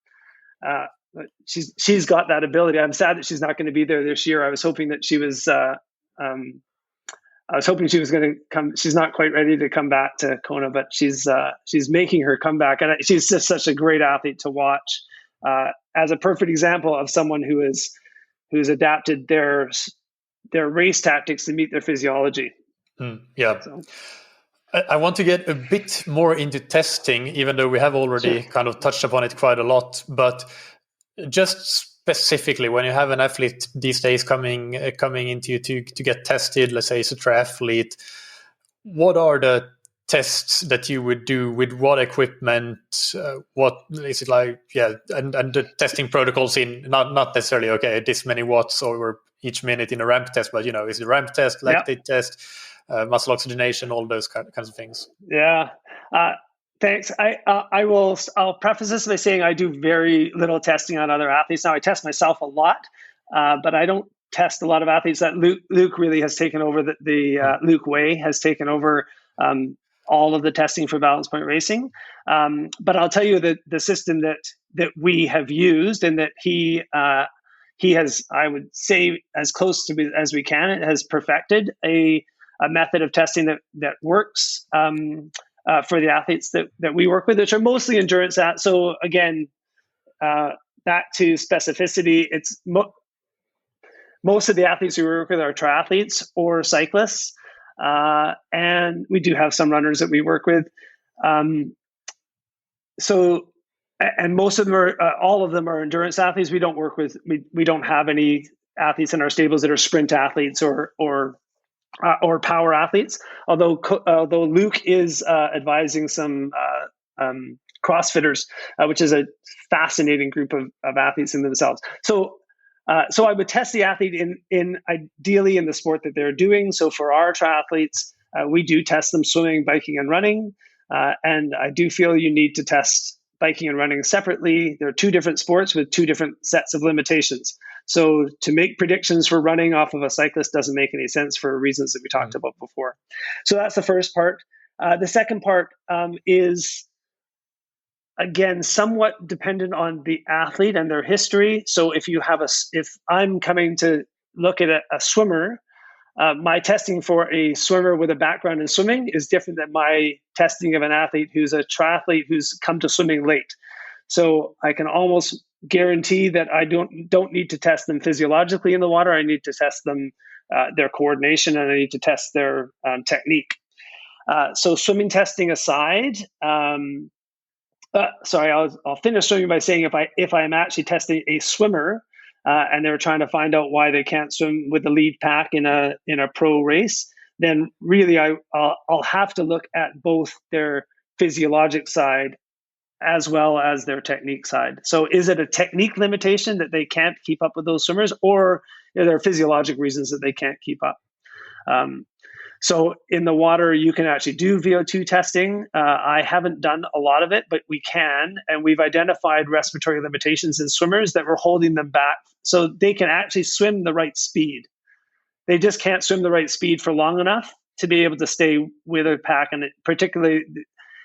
But she's got that ability. I'm sad that she's not going to be there this year. I was hoping that she was. I was hoping she was going to come. She's not quite ready to come back to Kona, but she's making her comeback, and she's just such a great athlete to watch. As a perfect example of someone who's adapted their race tactics to meet their physiology. Yeah. So. I want to get a bit more into testing, even though we have already kind of touched upon it quite a lot. But just specifically, when you have an athlete these days coming into you to get tested, let's say it's a triathlete, what are the tests that you would do with what equipment? What is it like? Yeah, and the testing protocols in not necessarily this many watts over each minute in a ramp test, but is it a ramp test, lactate test? Muscle oxygenation, all those kinds of things. Yeah, thanks. I'll preface this by saying I do very little testing on other athletes. Now I test myself a lot, but I don't test a lot of athletes. That Luke really has taken over. Luke Way has taken over all of the testing for balance point racing. But I'll tell you that the system that we have used and that he has, I would say, as close to as we can, it has perfected a method of testing that works for the athletes that we work with, which are mostly endurance. So again, back to specificity, it's most of the athletes we work with are triathletes or cyclists, and we do have some runners that we work with. And most of them are, all of them are endurance athletes. We don't work with, we don't have any athletes in our stables that are sprint athletes or power athletes. Although Luke is advising some CrossFitters, which is a fascinating group of athletes in themselves. So I would test the athlete in ideally in the sport that they're doing. So for our triathletes, we do test them swimming, biking, and running. And I do feel you need to test biking and running separately. They're two different sports with two different sets of limitations. So to make predictions for running off of a cyclist doesn't make any sense for reasons that we talked about before. So that's the first part. The second part is, again, somewhat dependent on the athlete and their history. So if I'm coming to look at a swimmer, my testing for a swimmer with a background in swimming is different than my testing of an athlete who's a triathlete who's come to swimming late. So I can almost guarantee that I don't need to test them physiologically in the water. I need to test them their coordination, and I need to test their technique. So swimming testing aside, sorry, I'll finish swimming by saying if I'm actually testing a swimmer and they're trying to find out why they can't swim with the lead pack in a pro race, then really I'll have to look at both their physiologic side as well as their technique side. So is it a technique limitation that they can't keep up with those swimmers, or are there physiologic reasons that they can't keep up? So in the water, you can actually do VO2 testing. I haven't done a lot of it, but we can. And we've identified respiratory limitations in swimmers that were holding them back. So they can actually swim the right speed. They just can't swim the right speed for long enough to be able to stay with a pack. And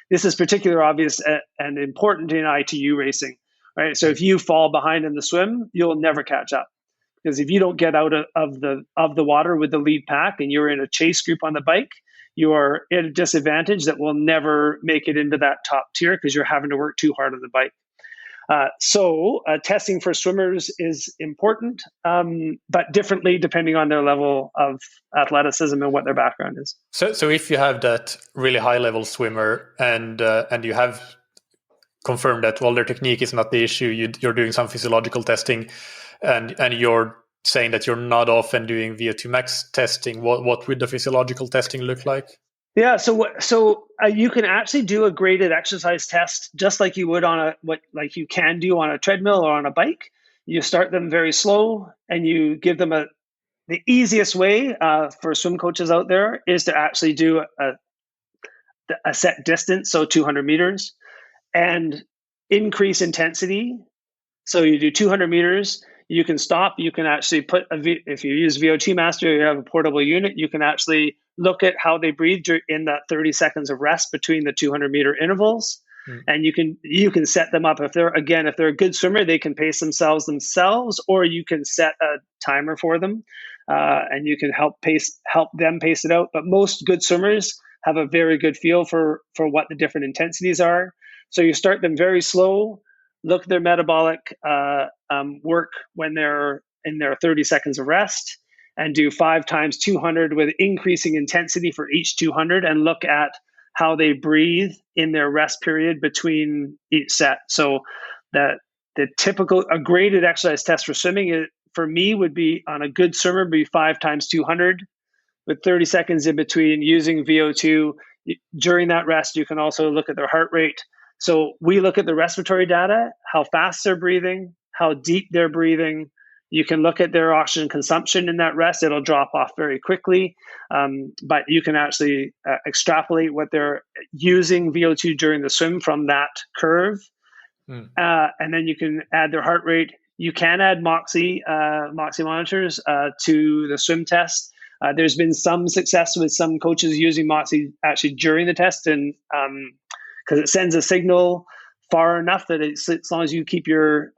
this is particularly obvious and important in ITU racing, right? So if you fall behind in the swim, you'll never catch up. Because if you don't get out of the water with the lead pack and you're in a chase group on the bike, you are at a disadvantage that will never make it into that top tier because you're having to work too hard on the bike. So testing for swimmers is important, but differently depending on their level of athleticism and what their background is. So if you have that really high level swimmer and you have confirmed that, well, their technique is not the issue, you're doing some physiological testing, and you're saying that you're not often doing VO2 max testing, what would the physiological testing look like? Yeah, so you can actually do a graded exercise test just like you would like you can do on a treadmill or on a bike. You start them very slow, and you give them the easiest way for swim coaches out there is to actually do a set distance, so 200 meters, and increase intensity. So you do 200 meters. You can stop. You can actually if you use VO2 Master, you have a portable unit, you can actually look at how they breathe in that 30 seconds of rest between the 200 meter intervals. And you can set them up. If they're a good swimmer, they can pace themselves, or you can set a timer for them, and you can help them pace it out. But most good swimmers have a very good feel for what the different intensities are. So you start them very slow, look at their metabolic work when they're in their 30 seconds of rest, and do 5 times 200 with increasing intensity for each 200, and look at how they breathe in their rest period between each set. So that the typical graded exercise test for swimming for me would be, on a good swimmer, be 5 times 200 with 30 seconds in between, using VO2. During that rest, you can also look at their heart rate. So we look at the respiratory data, how fast they're breathing, how deep they're breathing. You can look at their oxygen consumption in that rest. It'll drop off very quickly, but you can actually extrapolate what they're using VO2 during the swim from that curve. And then you can add their heart rate. You can add Moxy monitors to the swim test. There's been some success with some coaches using Moxy actually during the test, and because it sends a signal far enough that as long as you keep your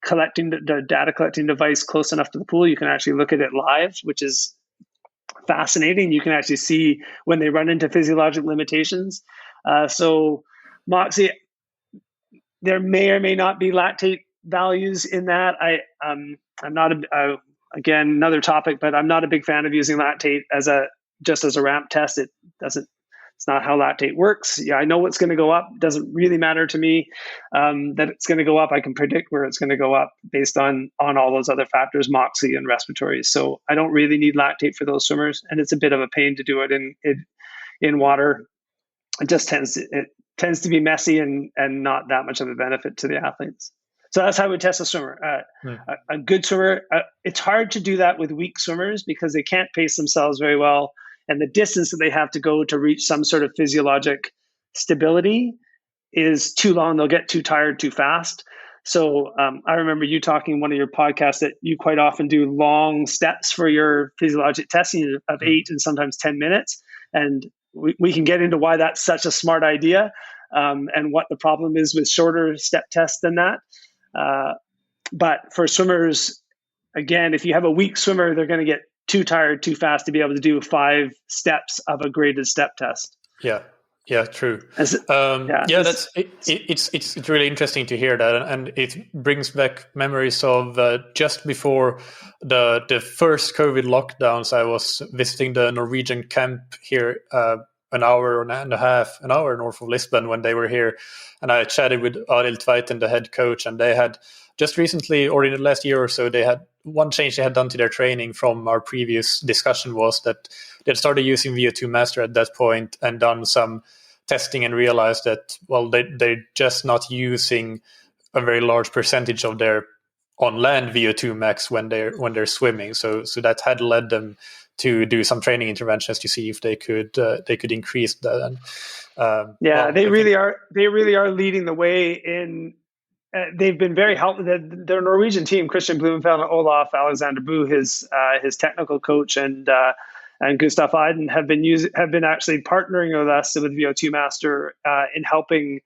the data collecting device close enough to the pool, you can actually look at it live, which is fascinating. You can actually see when they run into physiologic limitations. So Moxie, there may or may not be lactate values in that. I'm not again, another topic, but I'm not a big fan of using lactate just as a ramp test. It's not how lactate works. Yeah, I know what's going to go up. It doesn't really matter to me that it's going to go up. I can predict where it's going to go up based on all those other factors, Moxie and respiratory. So I don't really need lactate for those swimmers, and it's a bit of a pain to do it in water. It just tends to be messy and not that much of a benefit to the athletes. So that's how I would test a swimmer. A good swimmer, it's hard to do that with weak swimmers because they can't pace themselves very well. And the distance that they have to go to reach some sort of physiologic stability is too long. They'll get too tired too fast. So I remember you talking in one of your podcasts that you quite often do long steps for your physiologic testing of 8 and sometimes 10 minutes. And we can get into why that's such a smart idea and what the problem is with shorter step tests than that. But for swimmers, again, if you have a weak swimmer, they're going to get too tired too fast to be able to do 5 steps of a graded step test. Yeah, true. It's really interesting to hear that, and it brings back memories of just before the first COVID lockdowns. I was visiting the Norwegian camp here, an hour and a half north of Lisbon when they were here, and I chatted with Arild Tveiten, the head coach, and they had just recently, or in the last year or so, they had one change they had done to their training from our previous discussion was that they had started using VO2 Master at that point and done some testing and realized that, well, they're just not using a very large percentage of their on land VO2 max when they're swimming. So that had led them to do some training interventions to see if they could increase that. And they really are leading the way in. They've been very helpful. Their Norwegian team, Christian Blumenfeld and Olaf Alexander Boo, his technical coach, and Gustav Eiden have been actually partnering with us with VO2 Master in helping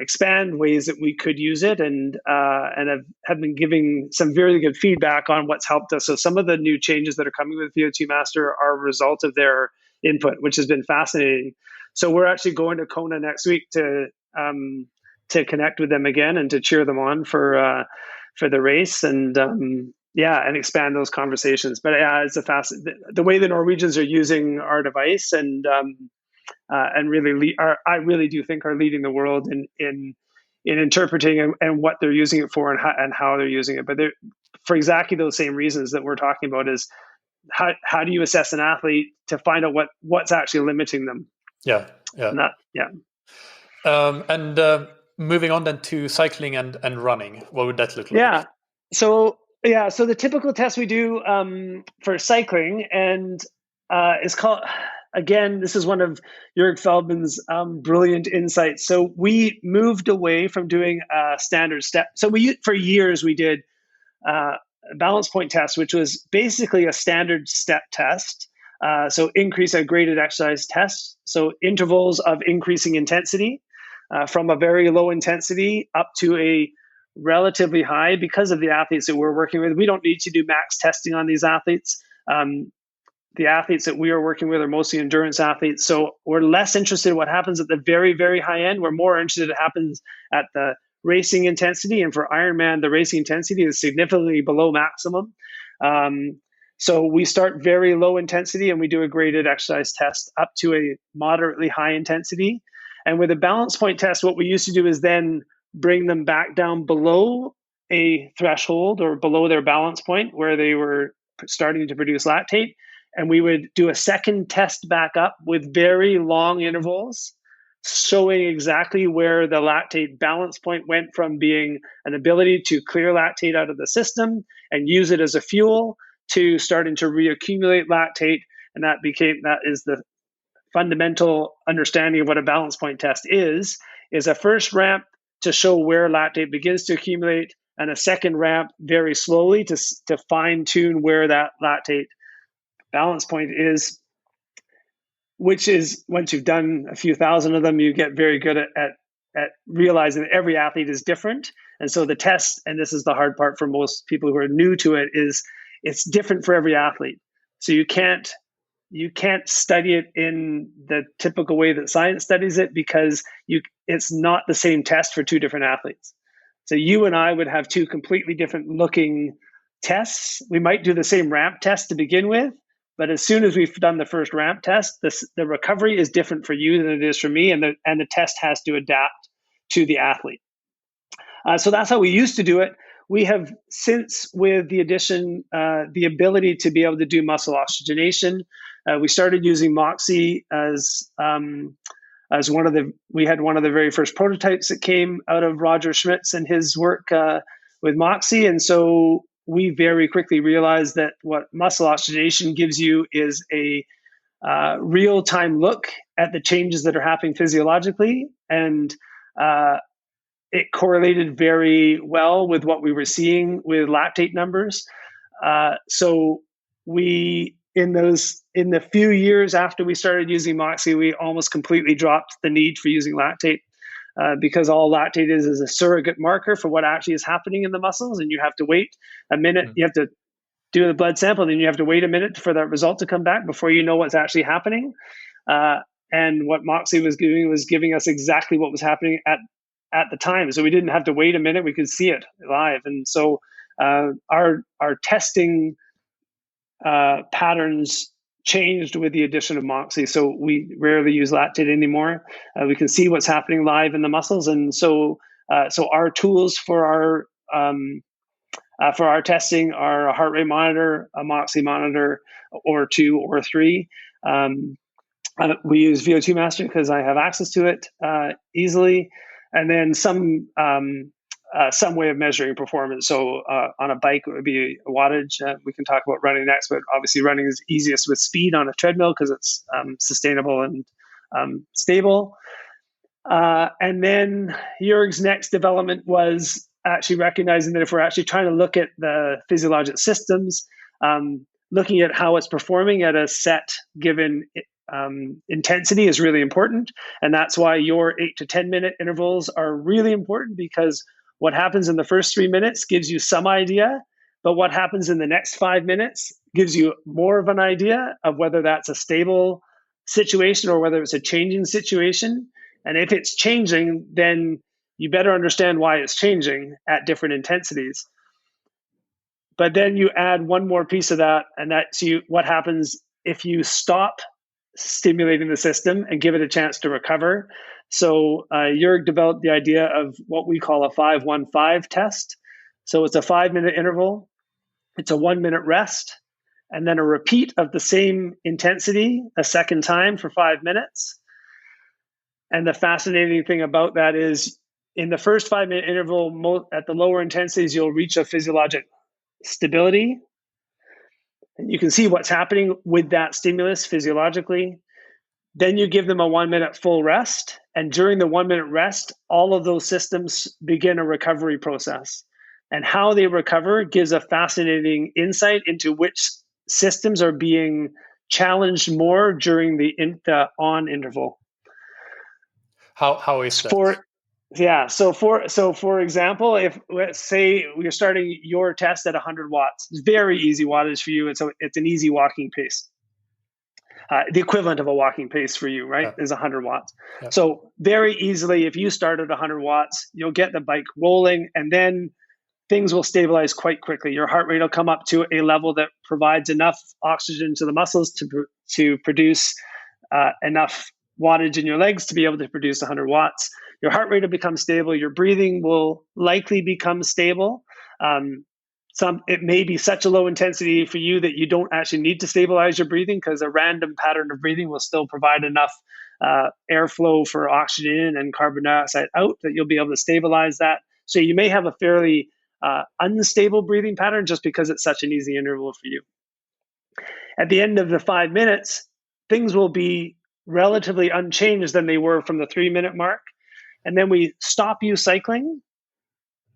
expand ways that we could use it, and have been giving some very good feedback on what's helped us. So some of the new changes that are coming with VO2 Master are a result of their input, which has been fascinating. So we're actually going to Kona next week to connect with them again and to cheer them on for the race and expand those conversations. But it's the way the Norwegians are using our device and really I really do think are leading the world in interpreting and what they're using it for and how they're using it. But for exactly those same reasons that we're talking about is how do you assess an athlete to find out what's actually limiting them? Moving on then to cycling and running, what would that look like? So the typical test we do for cycling is called, again, this is one of Jörg Feldman's brilliant insights. So we moved away from doing a standard step. So for years we did a balance point test, which was basically a standard step test. So increase a graded exercise test. So intervals of increasing intensity. From a very low intensity up to a relatively high. Because of the athletes that we're working with, we don't need to do max testing on these athletes. The athletes that we are working with are mostly endurance athletes. So we're less interested in what happens at the very, very high end. We're more interested in what happens at the racing intensity. And for Ironman, the racing intensity is significantly below maximum. So we start very low intensity and we do a graded exercise test up to a moderately high intensity. And with a balance point test, what we used to do is then bring them back down below a threshold or below their balance point where they were starting to produce lactate. And we would do a second test back up with very long intervals, showing exactly where the lactate balance point went from being an ability to clear lactate out of the system and use it as a fuel to starting to reaccumulate lactate. And that is the fundamental understanding of what a balance point test is a first ramp to show where lactate begins to accumulate and a second ramp very slowly to fine tune where that lactate balance point is, which is, once you've done a few thousand of them, you get very good at realizing that every athlete is different. And so the test, and this is the hard part for most people who are new to it, is it's different for every athlete. So you can't you can't study it in the typical way that science studies it, because it's not the same test for two different athletes. So you and I would have two completely different looking tests. We might do the same ramp test to begin with, but as soon as we've done the first ramp test, the recovery is different for you than it is for me, and the test has to adapt to the athlete. So that's how we used to do it. We have since, with the addition, the ability to be able to do muscle oxygenation. We started using Moxy as one of the very first prototypes that came out of Roger Schmitz and his work with Moxy. And so we very quickly realized that what muscle oxygenation gives you is a real-time look at the changes that are happening physiologically, and it correlated very well with what we were seeing with lactate numbers. So we, in the few years after we started using Moxy, we almost completely dropped the need for using lactate, because all lactate is a surrogate marker for what actually is happening in the muscles, and you have to wait a minute. You have to do the blood sample, then you have to wait a minute for that result to come back before you know what's actually happening. And what Moxy was doing was giving us exactly what was happening at the time. So we didn't have to wait a minute, we could see it live. And so our testing patterns changed with the addition of Moxy. So we rarely use lactate anymore. We can see what's happening live in the muscles. And so our tools for our testing are a heart rate monitor, a Moxy monitor, or 2 or 3. We use VO2 Master because I have access to it easily, and then some way of measuring performance. So on a bike, it would be wattage. We can talk about running next, but obviously running is easiest with speed on a treadmill because it's sustainable and stable. And then Jörg's next development was actually recognizing that if we're actually trying to look at the physiologic systems, looking at how it's performing at a set given intensity is really important. And that's why your 8 to 10 minute intervals are really important, because what happens in the first 3 minutes gives you some idea, but what happens in the next 5 minutes gives you more of an idea of whether that's a stable situation or whether it's a changing situation. And if it's changing, then you better understand why it's changing at different intensities. But then you add one more piece of that, and that's what happens if you stop stimulating the system and give it a chance to recover. So Jörg developed the idea of what we call a 5-1-5 test. So it's a 5-minute interval, it's a 1-minute rest, and then a repeat of the same intensity a second time for 5 minutes. And the fascinating thing about that is, in the first 5-minute interval, at the lower intensities, you'll reach a physiologic stability. And you can see what's happening with that stimulus physiologically. Then you give them a 1-minute full rest. And during the 1-minute rest, all of those systems begin a recovery process. And how they recover gives a fascinating insight into which systems are being challenged more during the on interval. How is that? So for example, if let's say we're starting your test at 100 watts, it's very easy wattage for you. It's an easy walking pace. The equivalent of a walking pace for you, right, is 100 watts. Yeah. So very easily, if you start at 100 watts, you'll get the bike rolling, and then things will stabilize quite quickly. Your heart rate will come up to a level that provides enough oxygen to the muscles to produce enough wattage in your legs to be able to produce 100 watts. Your heart rate will become stable. Your breathing will likely become stable. It may be such a low intensity for you that you don't actually need to stabilize your breathing, because a random pattern of breathing will still provide enough airflow for oxygen and carbon dioxide out that you'll be able to stabilize that. So you may have a fairly unstable breathing pattern just because it's such an easy interval for you. At the end of the 5 minutes, things will be relatively unchanged than they were from the 3-minute mark. And then we stop you cycling.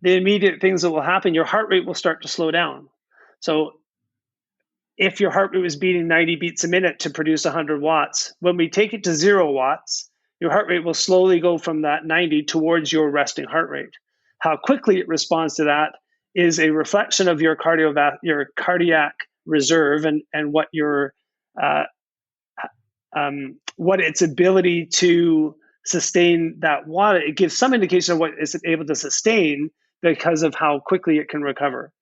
The immediate things that will happen, your heart rate will start to slow down. So if your heart rate was beating 90 beats a minute to produce 100 watts, when we take it to 0 watts, your heart rate will slowly go from that 90 towards your resting heart rate. How quickly it responds to that is a reflection of your cardiac reserve and what your what its ability to sustain that water. It gives some indication of what it's able to sustain because of how quickly it can recover.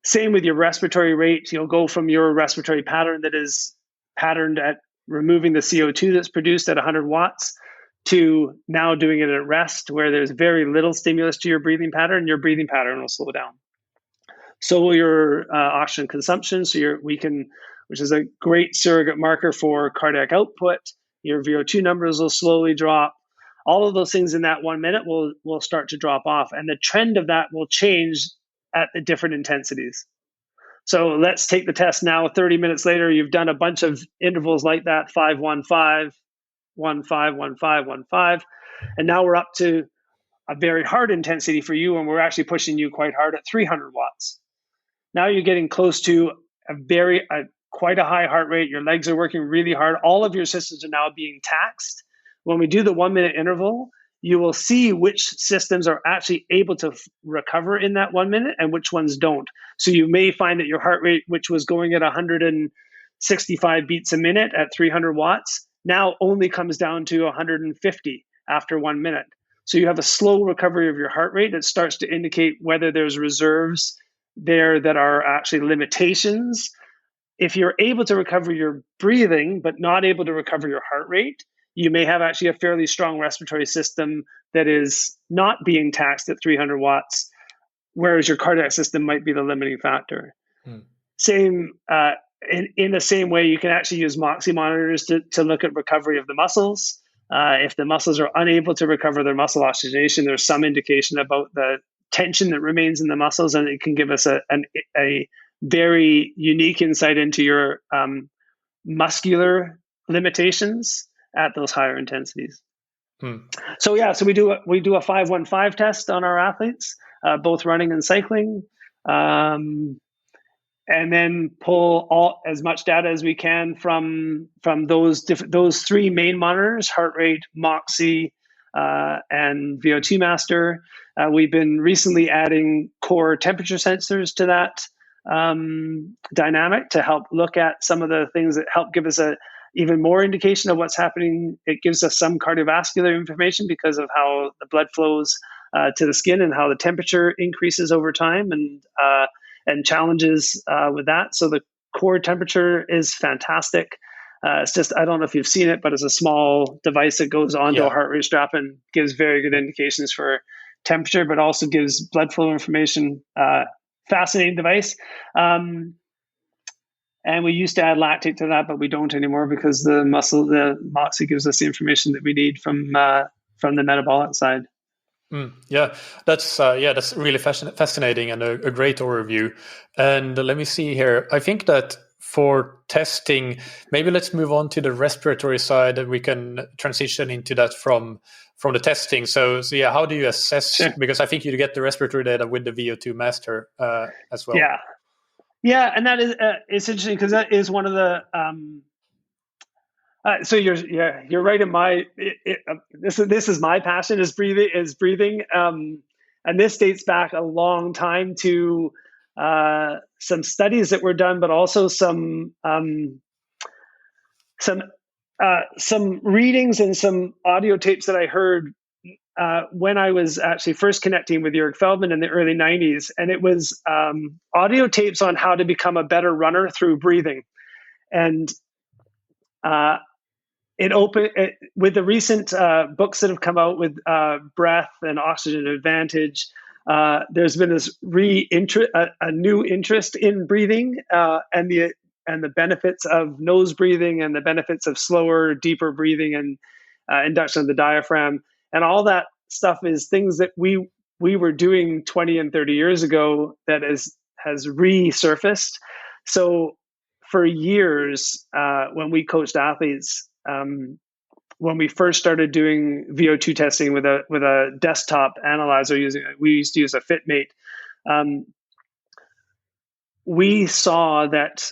Same with your respiratory rate. You'll go from your respiratory pattern that is patterned at removing the CO2 that's produced at 100 watts to now doing it at rest, where there's very little stimulus to your breathing pattern. Your breathing pattern will slow down. So will your oxygen consumption. So which is a great surrogate marker for cardiac output. Your VO2 numbers will slowly drop. All of those things in that 1 minute will start to drop off, and the trend of that will change at the different intensities. So let's take the test now. 30 minutes later, you've done a bunch of intervals like that: 5, 1, 5, 1, 5, 1, 5, 1, 5, and now we're up to a very hard intensity for you, and we're actually pushing you quite hard at 300 watts. Now you're getting close to quite a high heart rate. Your legs are working really hard. All of your systems are now being taxed. When we do the 1 minute interval, you will see which systems are actually able to recover in that 1 minute and which ones don't. So you may find that your heart rate, which was going at 165 beats a minute at 300 watts, now only comes down to 150 after 1 minute. So you have a slow recovery of your heart rate that starts to indicate whether there's reserves there that are actually limitations. If you're able to recover your breathing, but not able to recover your heart rate, you may have actually a fairly strong respiratory system that is not being taxed at 300 watts, whereas your cardiac system might be the limiting factor. Same, in the same way, you can actually use Moxy monitors to look at recovery of the muscles. If the muscles are unable to recover their muscle oxygenation, there's some indication about the tension that remains in the muscles, and it can give us a very unique insight into your muscular limitations at those higher intensities. So we do a 5-1-5 test on our athletes, both running and cycling, and then pull as much data as we can from those three main monitors: heart rate, Moxy, and VO2 Master. We've been recently adding core temperature sensors to that dynamic to help look at some of the things that help give us a even more indication of what's happening. It gives us some cardiovascular information because of how the blood flows to the skin and how the temperature increases over time, and challenges with that. So the core temperature is fantastic. It's just, I don't know if you've seen it, but it's a small device that goes onto a heart rate strap and gives very good indications for temperature, but also gives blood flow information. Fascinating device. And we used to add lactate to that, but we don't anymore because the Moxy gives us the information that we need from the metabolic side. That's really fascinating and a great overview. And let me see here. I think that for testing, maybe let's move on to the respiratory side, and we can transition into that from the testing. So how do you assess? Sure. Because I think you get the respiratory data with the VO2 Master as well. Yeah, and that is it's interesting because that is one of the. So you're right in my. This is my passion is breathing, and this dates back a long time to some studies that were done, but also some readings and some audio tapes that I heard when I was actually first connecting with Jörg Feldman in the early 90s. And it was audio tapes on how to become a better runner through breathing. And with the recent books that have come out with breath and oxygen advantage, there's been this a new interest in breathing and the benefits of nose breathing and the benefits of slower, deeper breathing and induction of the diaphragm. And all that stuff is things that we were doing 20 and 30 years ago that has resurfaced. So for years, when we coached athletes, when we first started doing VO2 testing with a desktop analyzer we used to use a FitMate, we saw that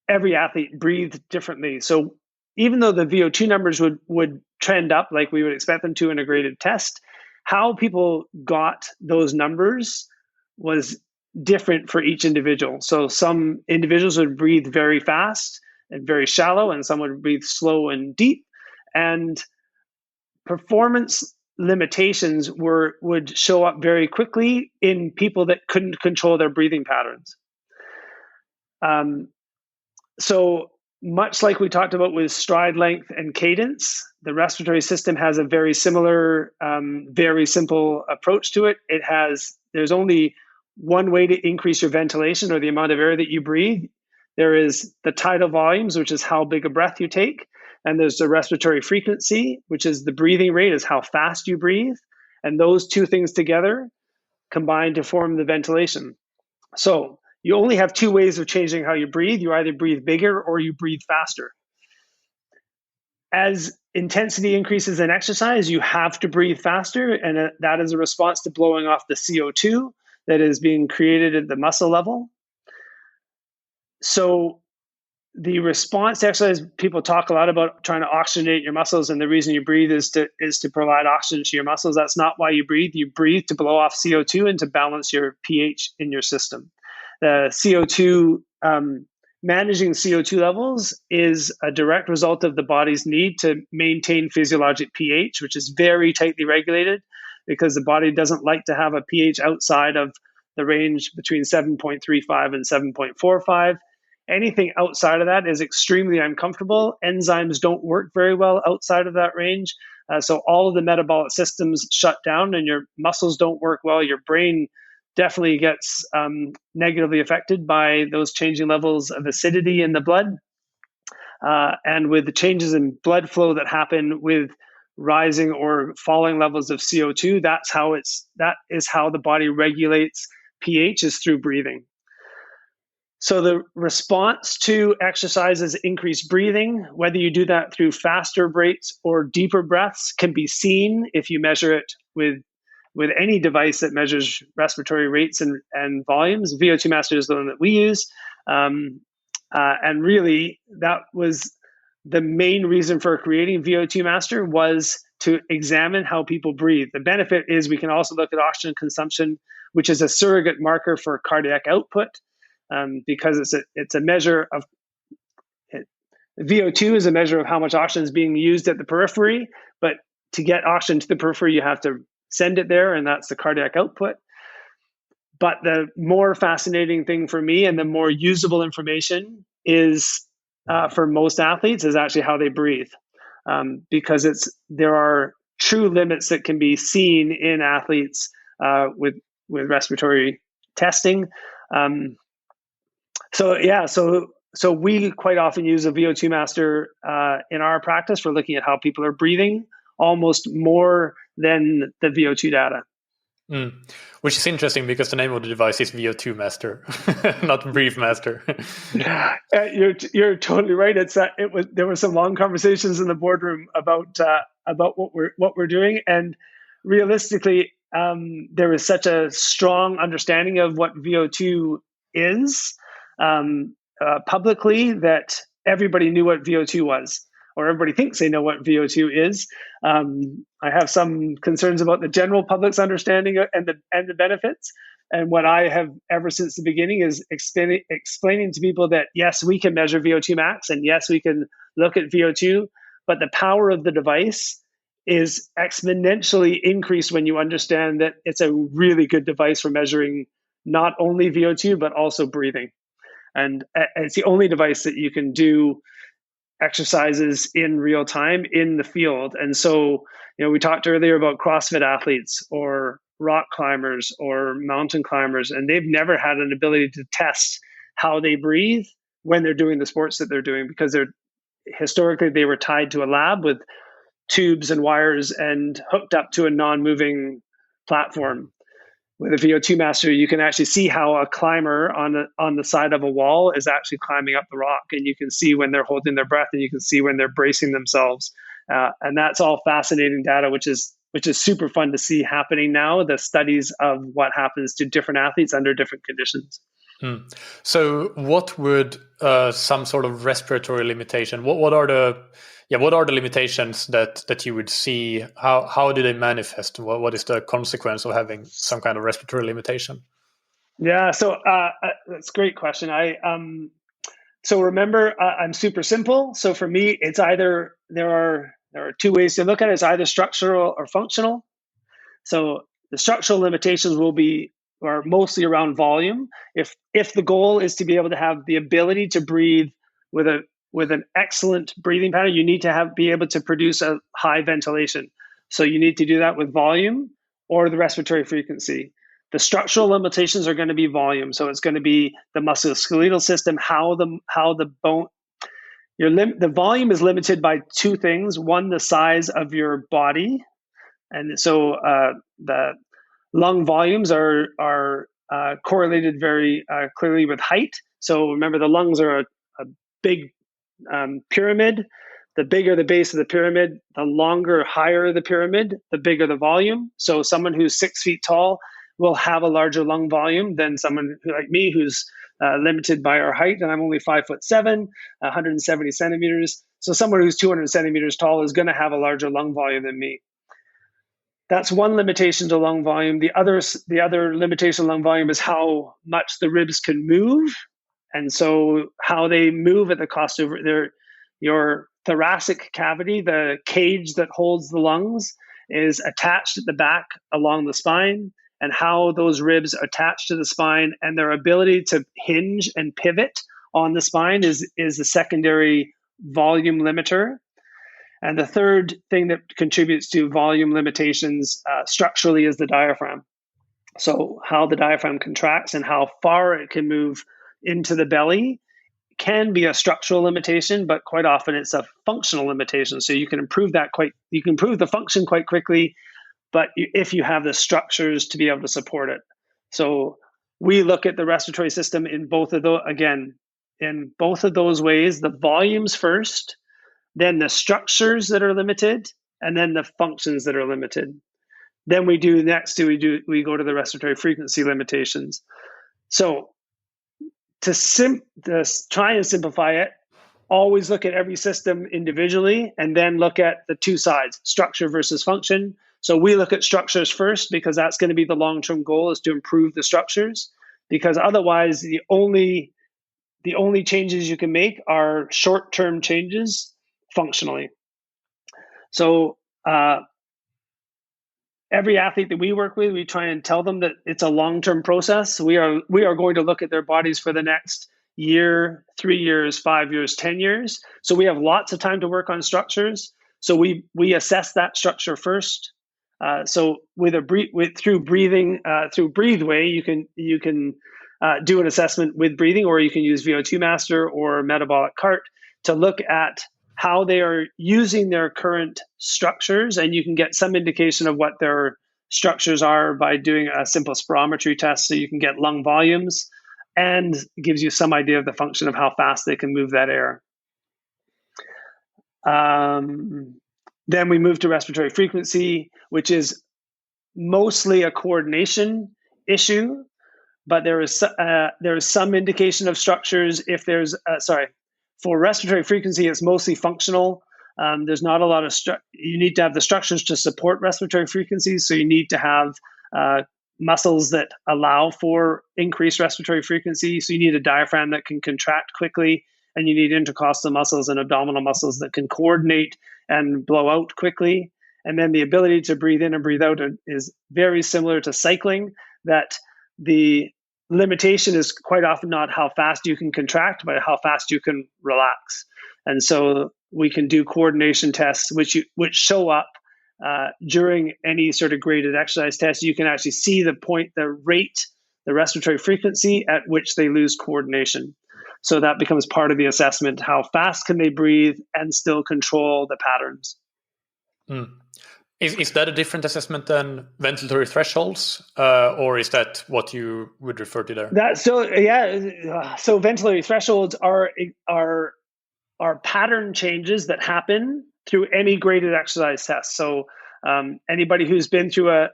every athlete breathed differently. So even though the VO2 numbers would trend up like we would expect them to in a graded test, how people got those numbers was different for each individual. So some individuals would breathe very fast, and very shallow, and some would breathe slow and deep. And performance limitations would show up very quickly in people that couldn't control their breathing patterns. So much like we talked about with stride length and cadence, the respiratory system has a very similar, very simple approach to it. There's only one way to increase your ventilation or the amount of air that you breathe. There is the tidal volumes, which is how big a breath you take. And there's the respiratory frequency, which is the breathing rate, is how fast you breathe. And those two things together combine to form the ventilation. So you only have two ways of changing how you breathe. You either breathe bigger or you breathe faster. As intensity increases in exercise, you have to breathe faster, and that is a response to blowing off the CO2 that is being created at the muscle level. So the response to exercise, people talk a lot about trying to oxygenate your muscles, and the reason you breathe is to provide oxygen to your muscles. That's not why you breathe. You breathe to blow off CO2 and to balance your pH in your system. The CO2, managing CO2 levels is a direct result of the body's need to maintain physiologic pH, which is very tightly regulated because the body doesn't like to have a pH outside of the range between 7.35 and 7.45. Anything outside of that is extremely uncomfortable. Enzymes don't work very well outside of that range. So all of the metabolic systems shut down and your muscles don't work well. Your brain definitely gets negatively affected by those changing levels of acidity in the blood. And with the changes in blood flow that happen with rising or falling levels of CO2, that is how the body regulates pH, is through breathing. So the response to exercise is increased breathing. Whether you do that through faster rates or deeper breaths can be seen if you measure it with any device that measures respiratory rates and volumes. VO2 Master is the one that we use. And really, that was the main reason for creating VO2 Master, was to examine how people breathe. The benefit is we can also look at oxygen consumption, which is a surrogate marker for cardiac output, because it's a measure of VO2 is a measure of how much oxygen is being used at the periphery, but to get oxygen to the periphery, you have to send it there, and that's the cardiac output. But the more fascinating thing for me, and the more usable information is for most athletes, is actually how they breathe, because there are true limits that can be seen in athletes with respiratory testing. So we quite often use a VO2 Master in our practice for looking at how people are breathing, almost more than the VO2 data. Which is interesting because the name of the device is VO2 Master, not Breathe Master. You're totally right. There were some long conversations in the boardroom about what we're doing, and realistically, there is such a strong understanding of what VO2 is publicly that everybody knew what VO2 was, or everybody thinks they know what VO2 is. I have some concerns about the general public's understanding and the benefits. And what I have ever since the beginning is explaining to people that yes, we can measure VO2 max, and yes, we can look at VO2, but the power of the device is exponentially increased when you understand that it's a really good device for measuring not only VO2, but also breathing. And it's the only device that you can do exercises in real time in the field. And so, we talked earlier about CrossFit athletes or rock climbers or mountain climbers, and they've never had an ability to test how they breathe when they're doing the sports that they're doing, because historically they were tied to a lab with tubes and wires and hooked up to a non-moving platform. With a VO2 Master, you can actually see how a climber on the side of a wall is actually climbing up the rock, and you can see when they're holding their breath, and you can see when they're bracing themselves, and that's all fascinating data, which is super fun to see happening now. The studies of what happens to different athletes under different conditions. So, what would some sort of respiratory limitation? What are the limitations that you would see? How do they manifest? What is the consequence of having some kind of respiratory limitation? Yeah, so that's a great question. So remember, I'm super simple. So for me, it's either there are two ways to look at it. It's either structural or functional. So the structural limitations are mostly around volume. If the goal is to be able to have the ability to breathe with an excellent breathing pattern, you need to be able to produce a high ventilation. So you need to do that with volume or the respiratory frequency. The structural limitations are going to be volume. So it's going to be the musculoskeletal system, how the bone. The volume is limited by two things. One, the size of your body, and so the lung volumes are correlated very clearly with height. So remember, the lungs are a big pyramid. The bigger the base of the pyramid, the longer, higher the pyramid, the bigger the volume. So someone who's 6 feet tall will have a larger lung volume than someone like me, who's limited by our height, and I'm only 5'7", 170 centimeters. So someone who's 200 centimeters tall is going to have a larger lung volume than me. That's one limitation to lung volume. The other limitation to lung volume is how much the ribs can move, and so how they move at the cost of your thoracic cavity. The cage that holds the lungs is attached at the back along the spine, and how those ribs attach to the spine and their ability to hinge and pivot on the spine is a secondary volume limiter. And the third thing that contributes to volume limitations structurally is the diaphragm. So how the diaphragm contracts and how far it can move into the belly can be a structural limitation, but quite often it's a functional limitation. So you can improve the function quite quickly, but if you have the structures to be able to support it. So we look at the respiratory system in both of those ways, the volumes first, then the structures that are limited, and then the functions that are limited. Then we go to the respiratory frequency limitations. So to try and simplify it, always look at every system individually and then look at the two sides, structure versus function. So we look at structures first because that's going to be the long-term goal, is to improve the structures, because otherwise the only changes you can make are short-term changes functionally. So every athlete that we work with, we try and tell them that it's a long-term process. We are going to look at their bodies for the next year, 3 years, 5 years, 10 years. So we have lots of time to work on structures. So we assess that structure first. So through breathing, through BreatheWay, you can do an assessment with breathing, or you can use VO2 Master or metabolic cart to look at how they are using their current structures, and you can get some indication of what their structures are by doing a simple spirometry test. So you can get lung volumes, and it gives you some idea of the function of how fast they can move that air. Then we move to respiratory frequency, which is mostly a coordination issue, but there is some indication of structures. For respiratory frequency, it's mostly functional. There's not a lot of you need to have the structures to support respiratory frequencies. So you need to have muscles that allow for increased respiratory frequency. So you need a diaphragm that can contract quickly, and you need intercostal muscles and abdominal muscles that can coordinate and blow out quickly. And then the ability to breathe in and breathe out is very similar to cycling, that the limitation is quite often not how fast you can contract, but how fast you can relax. And so we can do coordination tests, which show up during any sort of graded exercise test. You can actually see the rate, the respiratory frequency at which they lose coordination. So that becomes part of the assessment. How fast can they breathe and still control the patterns? Mm. Is that a different assessment than ventilatory thresholds, or is that what you would refer to there? So ventilatory thresholds are pattern changes that happen through any graded exercise test. So anybody who's been through a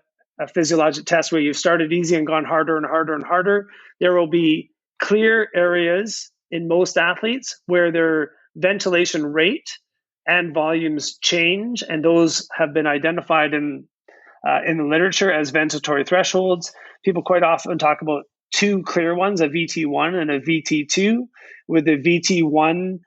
physiologic test where you've started easy and gone harder and harder and harder, there will be clear areas in most athletes where their ventilation rate and volumes change, and those have been identified in the literature as ventilatory thresholds. People quite often talk about two clear ones, a VT1 and a VT2, with the VT1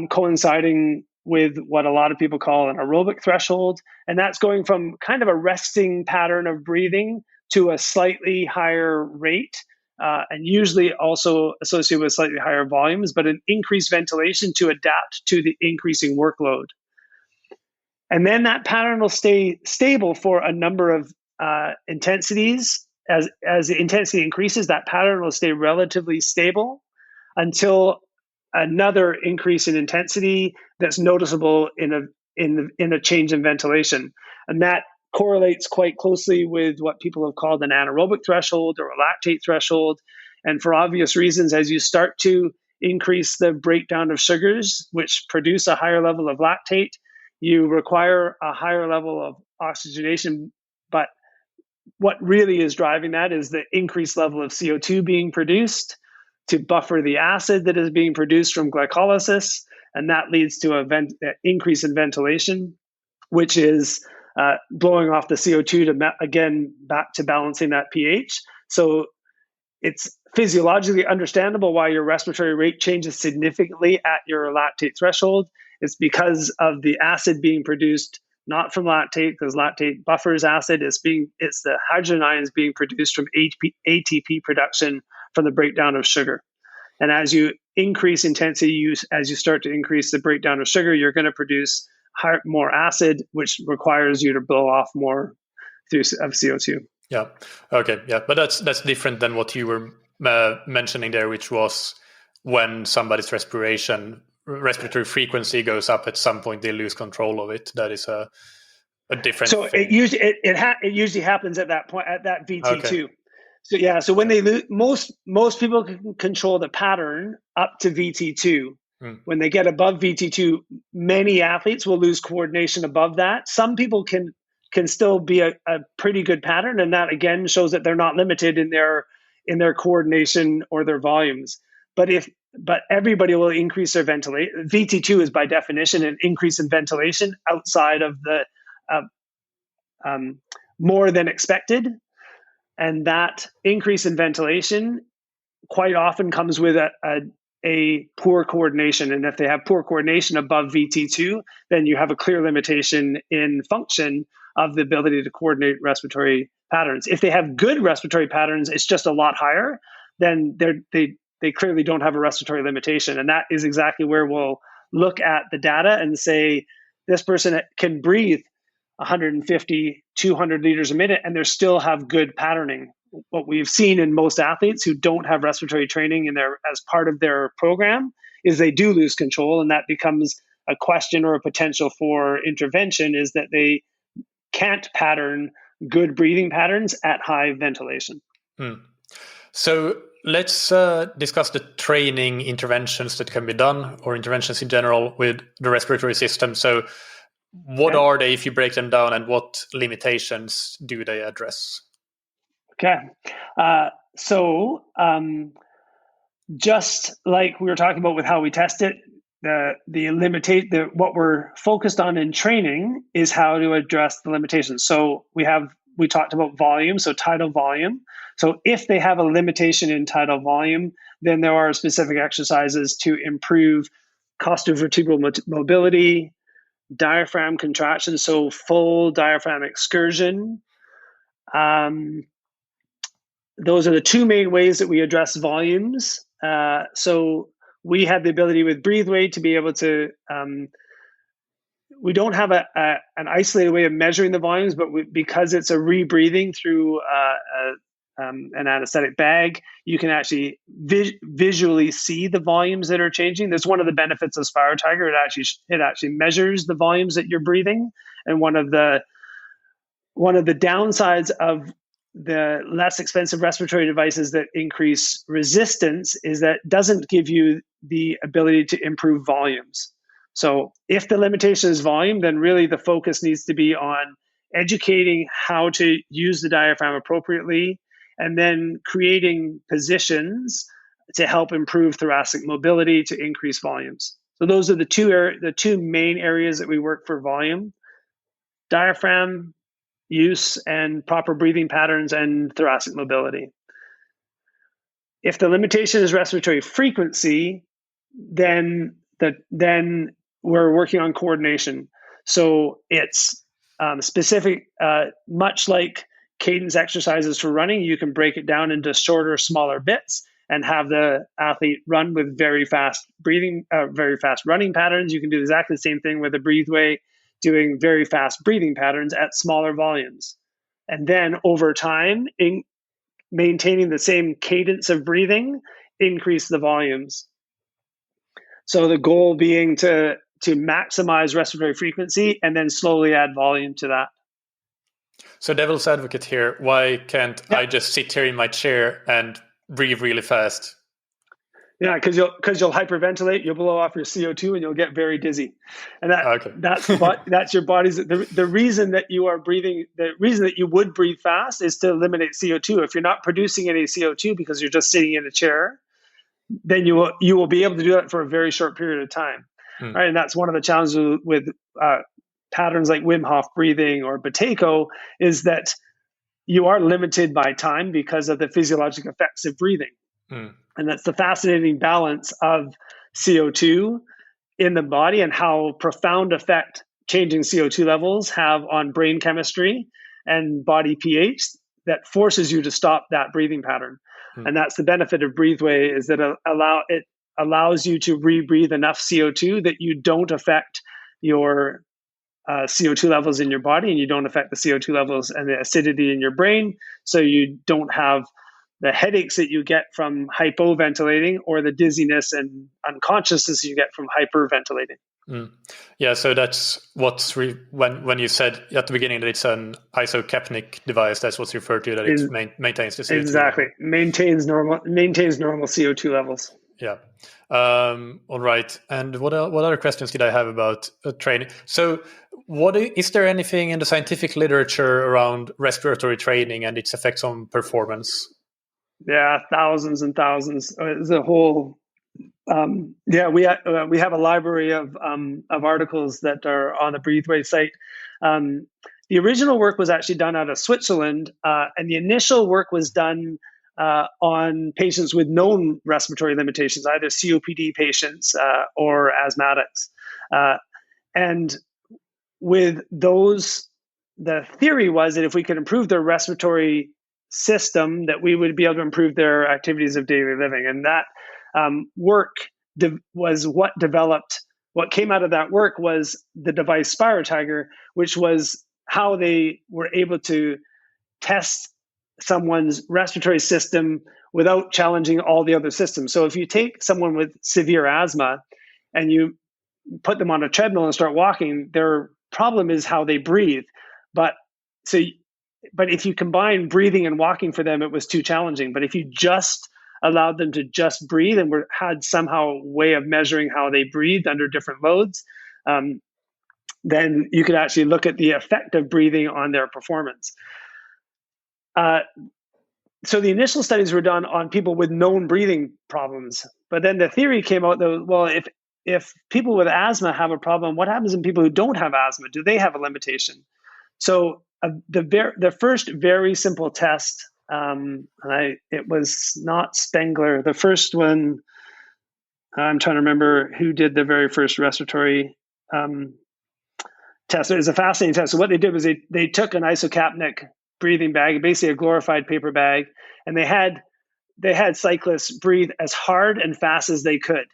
coinciding with what a lot of people call an aerobic threshold. And that's going from kind of a resting pattern of breathing to a slightly higher rate, and usually also associated with slightly higher volumes, but an increased ventilation to adapt to the increasing workload. And then that pattern will stay stable for a number of intensities. As the intensity increases, that pattern will stay relatively stable until another increase in intensity that's noticeable in a change in ventilation. And that correlates quite closely with what people have called an anaerobic threshold or a lactate threshold. And for obvious reasons, as you start to increase the breakdown of sugars, which produce a higher level of lactate, you require a higher level of oxygenation. But what really is driving that is the increased level of CO2 being produced to buffer the acid that is being produced from glycolysis. And that leads to an increase in ventilation, which is blowing off the CO2 to, again, back to balancing that pH. So it's physiologically understandable why your respiratory rate changes significantly at your lactate threshold. It's because of the acid being produced, not from lactate, because lactate buffers acid. It's the hydrogen ions being produced from ATP production from the breakdown of sugar. And as you increase intensity, as you start to increase the breakdown of sugar, you're going to produce more acid, which requires you to blow off more of CO2. Yeah. Okay. Yeah. But that's different than what you were mentioning there, which was when somebody's respiratory frequency goes up at some point, they lose control of it. That is a different thing. It usually happens at that point, at that VT2. Okay. So yeah, so when they lose, most people can control the pattern up to VT2. When they get above VT2, many athletes will lose coordination above that. Some people can still be a pretty good pattern, and that again shows that they're not limited in their coordination or their volumes. But everybody will increase their ventilation. VT2 is by definition an increase in ventilation outside of the more than expected. And that increase in ventilation quite often comes with a poor coordination. And if they have poor coordination above VT2, then you have a clear limitation in function of the ability to coordinate respiratory patterns. If they have good respiratory patterns, it's just a lot higher, then they clearly don't have a respiratory limitation. And that is exactly where we'll look at the data and say, this person can breathe 150, 200 liters a minute, and they still have good patterning. What we've seen in most athletes who don't have respiratory training as part of their program is they do lose control, and that becomes a question or a potential for intervention, is that they can't pattern good breathing patterns at high ventilation. So let's discuss the training interventions that can be done, or interventions in general, with the respiratory system. So what are they if you break them down, and what limitations do they address? Okay. So just like we were talking about with how we test it, what we're focused on in training is how to address the limitations. So we talked about volume, so tidal volume. So if they have a limitation in tidal volume, then there are specific exercises to improve costovertebral mobility, diaphragm contraction, so full diaphragm excursion. Those are the two main ways that we address volumes. So we have the ability with BreatheWay to be able to, we don't have an isolated way of measuring the volumes, but because it's a rebreathing through an anesthetic bag, you can actually visually see the volumes that are changing. That's one of the benefits of SpiroTiger. It actually measures the volumes that you're breathing. And one of the downsides of the less expensive respiratory devices that increase resistance is that it doesn't give you the ability to improve volumes. So if the limitation is volume, then really the focus needs to be on educating how to use the diaphragm appropriately, and then creating positions to help improve thoracic mobility to increase volumes. So those are the two main areas that we work for volume: diaphragm use and proper breathing patterns and thoracic mobility. If the limitation is respiratory frequency, then we're working on coordination. So it's specific, much like cadence exercises for running. You can break it down into shorter, smaller bits and have the athlete run with very fast breathing, very fast running patterns. You can do exactly the same thing with the BreatheWay, doing very fast breathing patterns at smaller volumes. And then over time, maintaining the same cadence of breathing, increase the volumes. So the goal being to maximize respiratory frequency and then slowly add volume to that. So devil's advocate here, why can't I just sit here in my chair and breathe really fast? Yeah, because you'll hyperventilate, you'll blow off your CO2, and you'll get very dizzy. And that's your body's the reason that you are breathing. The reason that you would breathe fast is to eliminate CO2. If you're not producing any CO2 because you're just sitting in a chair, then you will be able to do that for a very short period of time. Right, and that's one of the challenges with patterns like Wim Hof breathing or Buteyko, is that you are limited by time because of the physiological effects of breathing. And that's the fascinating balance of CO2 in the body and how profound effect changing CO2 levels have on brain chemistry and body pH that forces you to stop that breathing pattern. And that's the benefit of BreatheWay, is that it allows you to rebreathe enough CO2 that you don't affect your CO2 levels in your body, and you don't affect the CO2 levels and the acidity in your brain. So you don't have the headaches that you get from hypoventilating or the dizziness and unconsciousness you get from hyperventilating. Yeah, so that's what's when you said at the beginning that it's an isocapnic device, that's what's referred to, that it maintains the CO2 exactly level. maintains normal CO2 levels. Yeah. All right. And what other questions did I have about training? So, is there anything in the scientific literature around respiratory training and its effects on performance? Yeah, thousands and thousands. There's a whole. We have a library of articles that are on the BreatheWay site. The original work was actually done out of Switzerland, and the initial work was done on patients with known respiratory limitations, either COPD patients or asthmatics. And with those, the theory was that if we could improve their respiratory system, that we would be able to improve their activities of daily living. And that work was what developed. What came out of that work was the device SpiroTiger, which was how they were able to test someone's respiratory system without challenging all the other systems. So if you take someone with severe asthma and you put them on a treadmill and start walking, their problem is how they breathe. But if you combine breathing and walking for them, it was too challenging. But if you just allowed them to just breathe and had somehow a way of measuring how they breathed under different loads, then you could actually look at the effect of breathing on their performance. So the initial studies were done on people with known breathing problems, but then the theory came out that, well, if people with asthma have a problem, what happens in people who don't have asthma? Do they have a limitation? So the first very simple test, it was not Spengler. The first one, I'm trying to remember who did the very first respiratory test. It was a fascinating test. So what they did was they took an isocapnic breathing bag, basically a glorified paper bag, and they had cyclists breathe as hard and fast as they could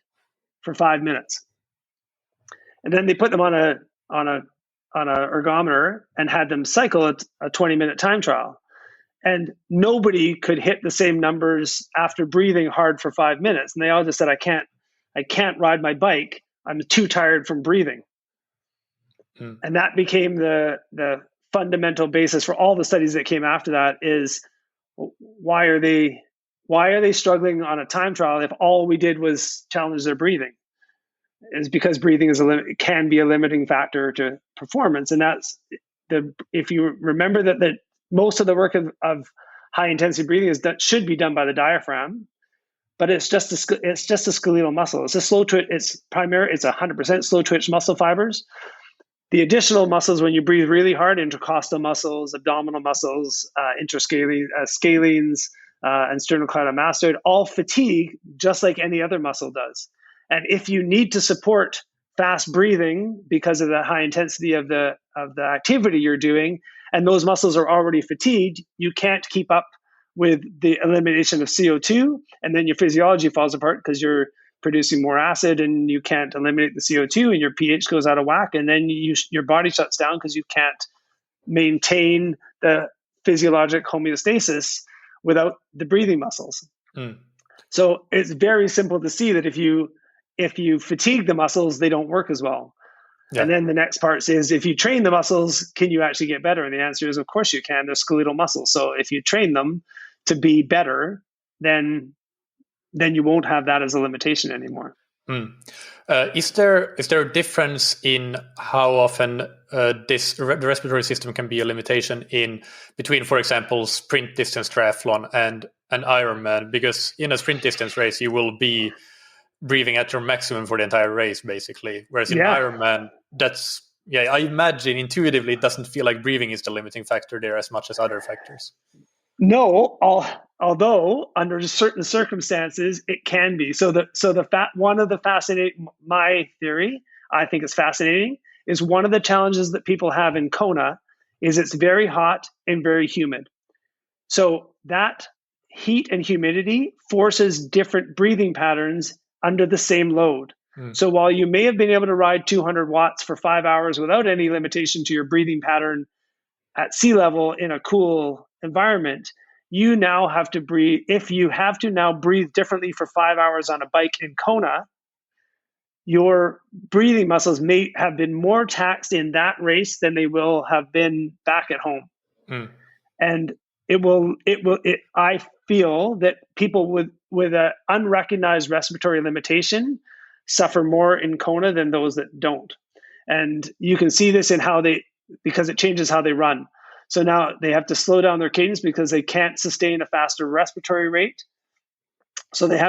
for 5 minutes, and then they put them on a ergometer and had them cycle a 20-minute time trial, and nobody could hit the same numbers after breathing hard for 5 minutes, and they all just said, I can't ride my bike, I'm too tired from breathing. And that became the fundamental basis for all the studies that came after that. Is why are they struggling on a time trial if all we did was challenge their breathing? Is because breathing can be a limiting factor to performance. And that's if you remember that most of the work of high intensity breathing should be done by the diaphragm, but it's just a skeletal muscle. It's a slow twitch. It's 100% slow twitch muscle fibers. The additional muscles, when you breathe really hard, intercostal muscles, abdominal muscles, scalenes, and sternocleidomastoid all fatigue just like any other muscle does. And if you need to support fast breathing because of the high intensity of the activity you're doing, and those muscles are already fatigued, you can't keep up with the elimination of CO2, and then your physiology falls apart because you're producing more acid and you can't eliminate the CO2, and your pH goes out of whack, and then your body shuts down because you can't maintain the physiologic homeostasis without the breathing muscles. So it's very simple to see that if you fatigue the muscles, they don't work as well. Yeah. And then the next part is, if you train the muscles, can you actually get better? And the answer is, of course you can. They're skeletal muscles. So if you train them to be better, then you won't have that as a limitation anymore. Is there a difference in how often the respiratory system can be a limitation between, for example, sprint distance triathlon and an Ironman? Because in a sprint distance race, you will be breathing at your maximum for the entire race, basically. Whereas in Ironman, I imagine intuitively it doesn't feel like breathing is the limiting factor there as much as other factors. No, although under certain circumstances it can be. One of the fascinating, my theory, I think is fascinating, is one of the challenges that people have in Kona is it's very hot and very humid. So that heat and humidity forces different breathing patterns under the same load. So while you may have been able to ride 200 watts for 5 hours without any limitation to your breathing pattern at sea level in a cool environment, you now have to breathe. If you have to now breathe differently for 5 hours on a bike in Kona, your breathing muscles may have been more taxed in that race than they will have been back at home. And I feel that people with an unrecognized respiratory limitation suffer more in Kona than those that don't. And you can see this in because it changes how they run. So now they have to slow down their cadence because they can't sustain a faster respiratory rate. So they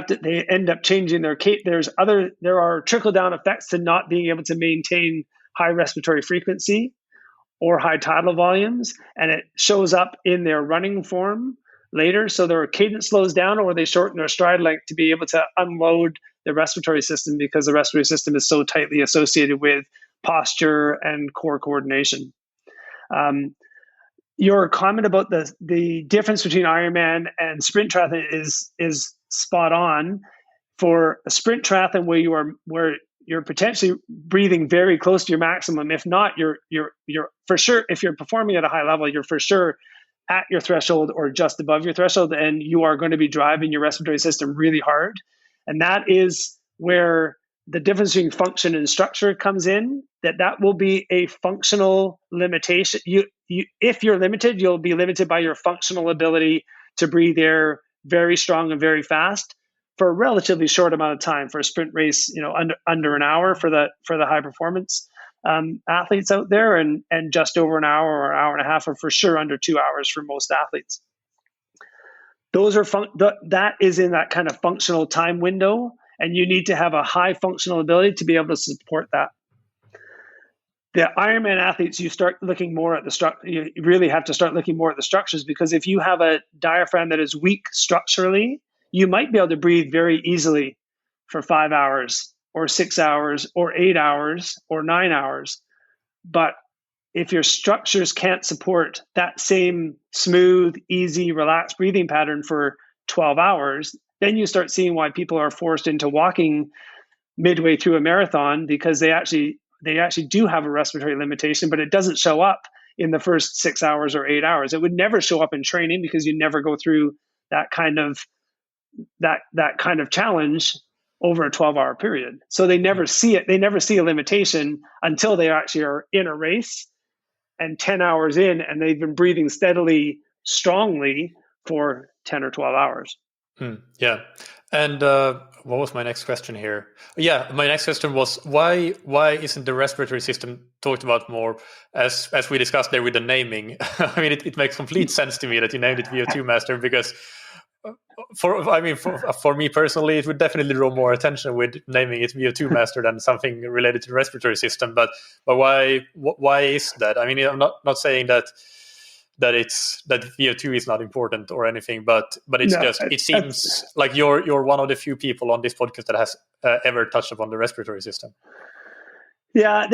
end up changing their cadence. There are trickle-down effects to not being able to maintain high respiratory frequency or high tidal volumes, and it shows up in their running form later. So their cadence slows down, or they shorten their stride length to be able to unload the respiratory system, because the respiratory system is so tightly associated with posture and core coordination. Your comment about the difference between Ironman and sprint triathlon is spot on. For a sprint triathlon where you're potentially breathing very close to your maximum, if not, you're for sure, if you're performing at a high level, you're for sure at your threshold or just above your threshold, and you are going to be driving your respiratory system really hard. And that is where the difference between function and structure comes in, that will be a functional limitation. If you're limited, you'll be limited by your functional ability to breathe air very strong and very fast for a relatively short amount of time. For a sprint race, under an hour for the high performance athletes out there, and just over an hour or an hour and a half, or for sure under 2 hours for most athletes. Those are that is in that kind of functional time window, and you need to have a high functional ability to be able to support that. The Ironman athletes, you start looking more at the structure. You really have to start looking more at the structures, because if you have a diaphragm that is weak structurally, you might be able to breathe very easily for 5 hours or 6 hours or 8 hours or 9 hours. But if your structures can't support that same smooth, easy, relaxed breathing pattern for 12 hours, then you start seeing why people are forced into walking midway through a marathon, because they actually do have a respiratory limitation, but it doesn't show up in the first 6 hours or 8 hours. It would never show up in training, because you never go through that kind of challenge over a 12-hour period. So they never see it. They never see a limitation until they actually are in a race and 10 hours in, and they've been breathing steadily, strongly for 10 or 12 hours. Yeah. And what was my next question here? Yeah, my next question was, why isn't the respiratory system talked about more, as we discussed there with the naming? I mean, it makes complete sense to me that you named it VO2 Master, because for me personally, it would definitely draw more attention with naming it VO2 Master than something related to the respiratory system. But why is that? I mean, I'm not saying that that VO2 is not important or anything, but it's No, it seems like you're one of the few people on this podcast that has ever touched upon the respiratory system. Yeah,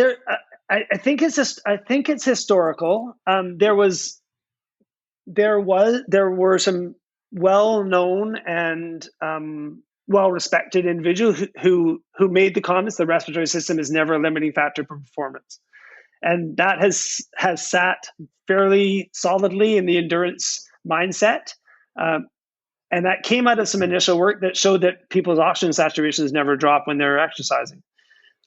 I think it's historical. There were some well-known and well-respected individuals who made the comments the respiratory system is never a limiting factor for performance, and that has sat fairly solidly in the endurance mindset. And that came out of some initial work that showed that people's oxygen saturations never drop when they're exercising.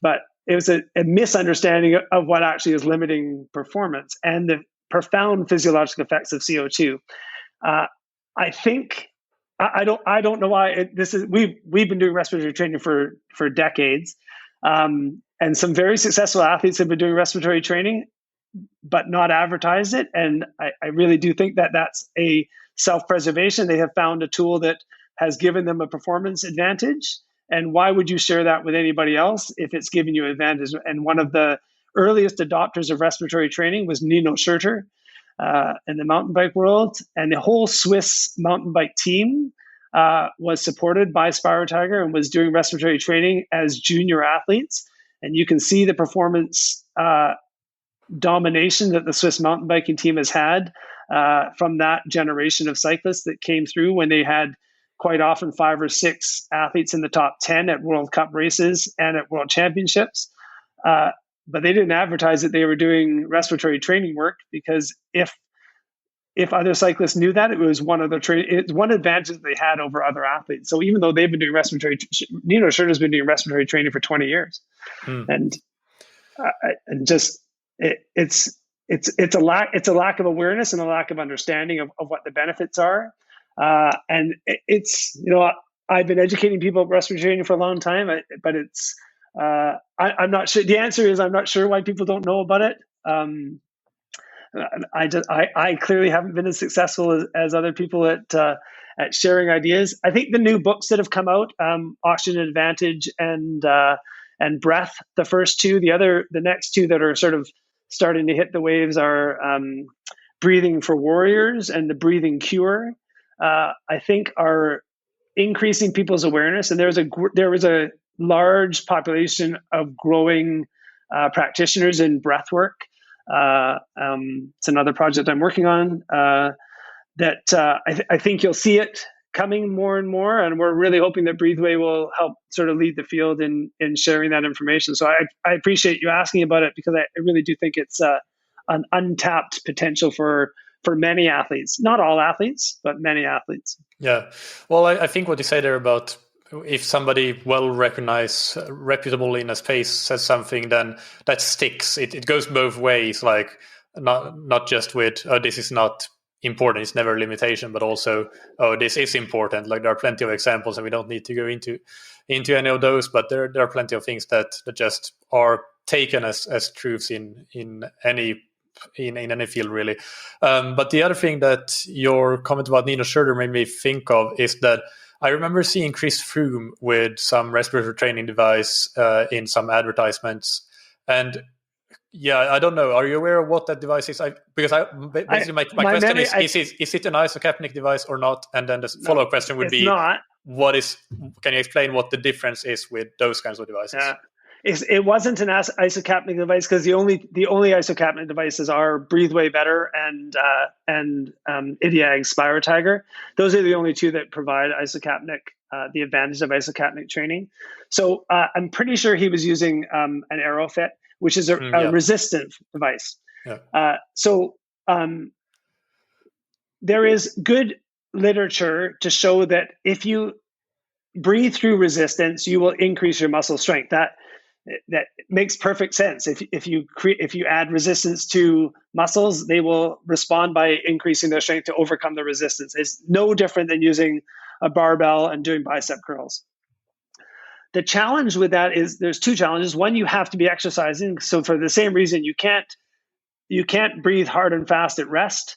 But it was a misunderstanding of what actually is limiting performance and the profound physiological effects of CO2. I think I don't know why we've been doing respiratory training for decades, and some very successful athletes have been doing respiratory training, but not advertised it. And I really do think that that's a self-preservation. They have found a tool that has given them a performance advantage. And why would you share that with anybody else if it's giving you an advantage? And one of the earliest adopters of respiratory training was Nino Schurter in the mountain bike world. And the whole Swiss mountain bike team was supported by SpiroTiger and was doing respiratory training as junior athletes. And you can see the performance domination that the Swiss mountain biking team has had from that generation of cyclists that came through when they had quite often 5 or 6 athletes in the top 10 at World Cup races and at World Championships. But they didn't advertise that they were doing respiratory training work, because if other cyclists knew that, it was one advantage that they had over other athletes. So even though they've been doing Nino Schurter's been doing respiratory training for 20 years. And it's a lack of awareness and a lack of understanding of what the benefits are. And I've been educating people about respiratory training for a long time, but I'm not sure. The answer is I'm not sure why people don't know about it. I clearly haven't been as successful as other people at sharing ideas. I think the new books that have come out, Oxygen Advantage and Breath, the first two, the next two that are sort of starting to hit the waves are Breathing for Warriors and The Breathing Cure. I think are increasing people's awareness, and there was a large population of growing practitioners in breathwork. It's another project I'm working on that I think you'll see it coming more and more, and we're really hoping that BreatheWay will help sort of lead the field in sharing that information. So I appreciate you asking about it, because I really do think it's an untapped potential for many athletes, not all athletes, but many athletes. Yeah. Well, I think what you say there about if somebody well-recognized, reputable in a space says something, then that sticks. It goes both ways, like not just with, oh, this is not important, it's never a limitation, but also, oh, this is important. Like there are plenty of examples, and we don't need to go into any of those, but there are plenty of things that just are taken as truths in any field, really. But the other thing that your comment about Nino Schurter made me think of is that I remember seeing Chris Froome with some respiratory training device in some advertisements. And yeah, I don't know. Are you aware of what that device is? My question is it an isocapnic device or not? And then the follow-up question would be, not. Can you explain what the difference is with those kinds of devices? Yeah. It wasn't an isocapnic device, because the only isocapnic devices are BreatheWayBetter and Idiag's SpiroTiger. Those are the only two that provide isocapnic, the advantage of isocapnic training. So I'm pretty sure he was using an AeroFit, which is a resistant device. Yeah. So there is good literature to show that if you breathe through resistance, you will increase your muscle strength. That makes perfect sense. If you add resistance to muscles, they will respond by increasing their strength to overcome the resistance. It's no different than using a barbell and doing bicep curls. The challenge with that is there's two challenges. One, you have to be exercising. So for the same reason, you can't breathe hard and fast at rest,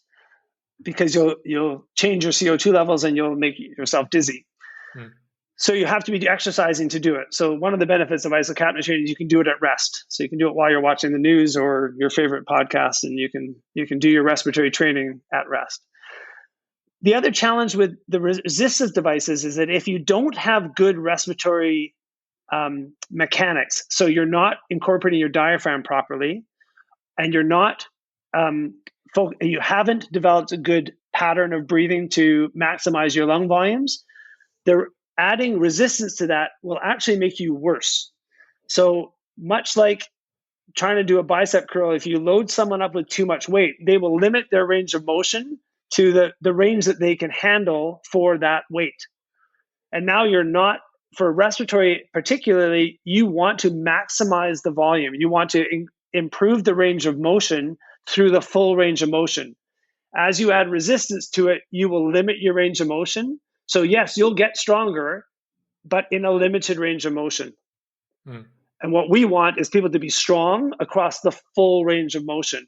because you'll change your CO2 levels and you'll make yourself dizzy. So you have to be exercising to do it. So one of the benefits of isocapnia training is you can do it at rest. So you can do it while you're watching the news or your favorite podcast, and you can do your respiratory training at rest. The other challenge with the resistance devices is that if you don't have good respiratory mechanics, so you're not incorporating your diaphragm properly, and you're not you haven't developed a good pattern of breathing to maximize your lung volumes, adding resistance to that will actually make you worse. So much like trying to do a bicep curl, if you load someone up with too much weight, they will limit their range of motion to the range that they can handle for that weight. And now you're not, for respiratory particularly, you want to maximize the volume. You want to improve the range of motion through the full range of motion. As you add resistance to it, you will limit your range of motion. So yes, you'll get stronger, but in a limited range of motion. Mm. And what we want is people to be strong across the full range of motion.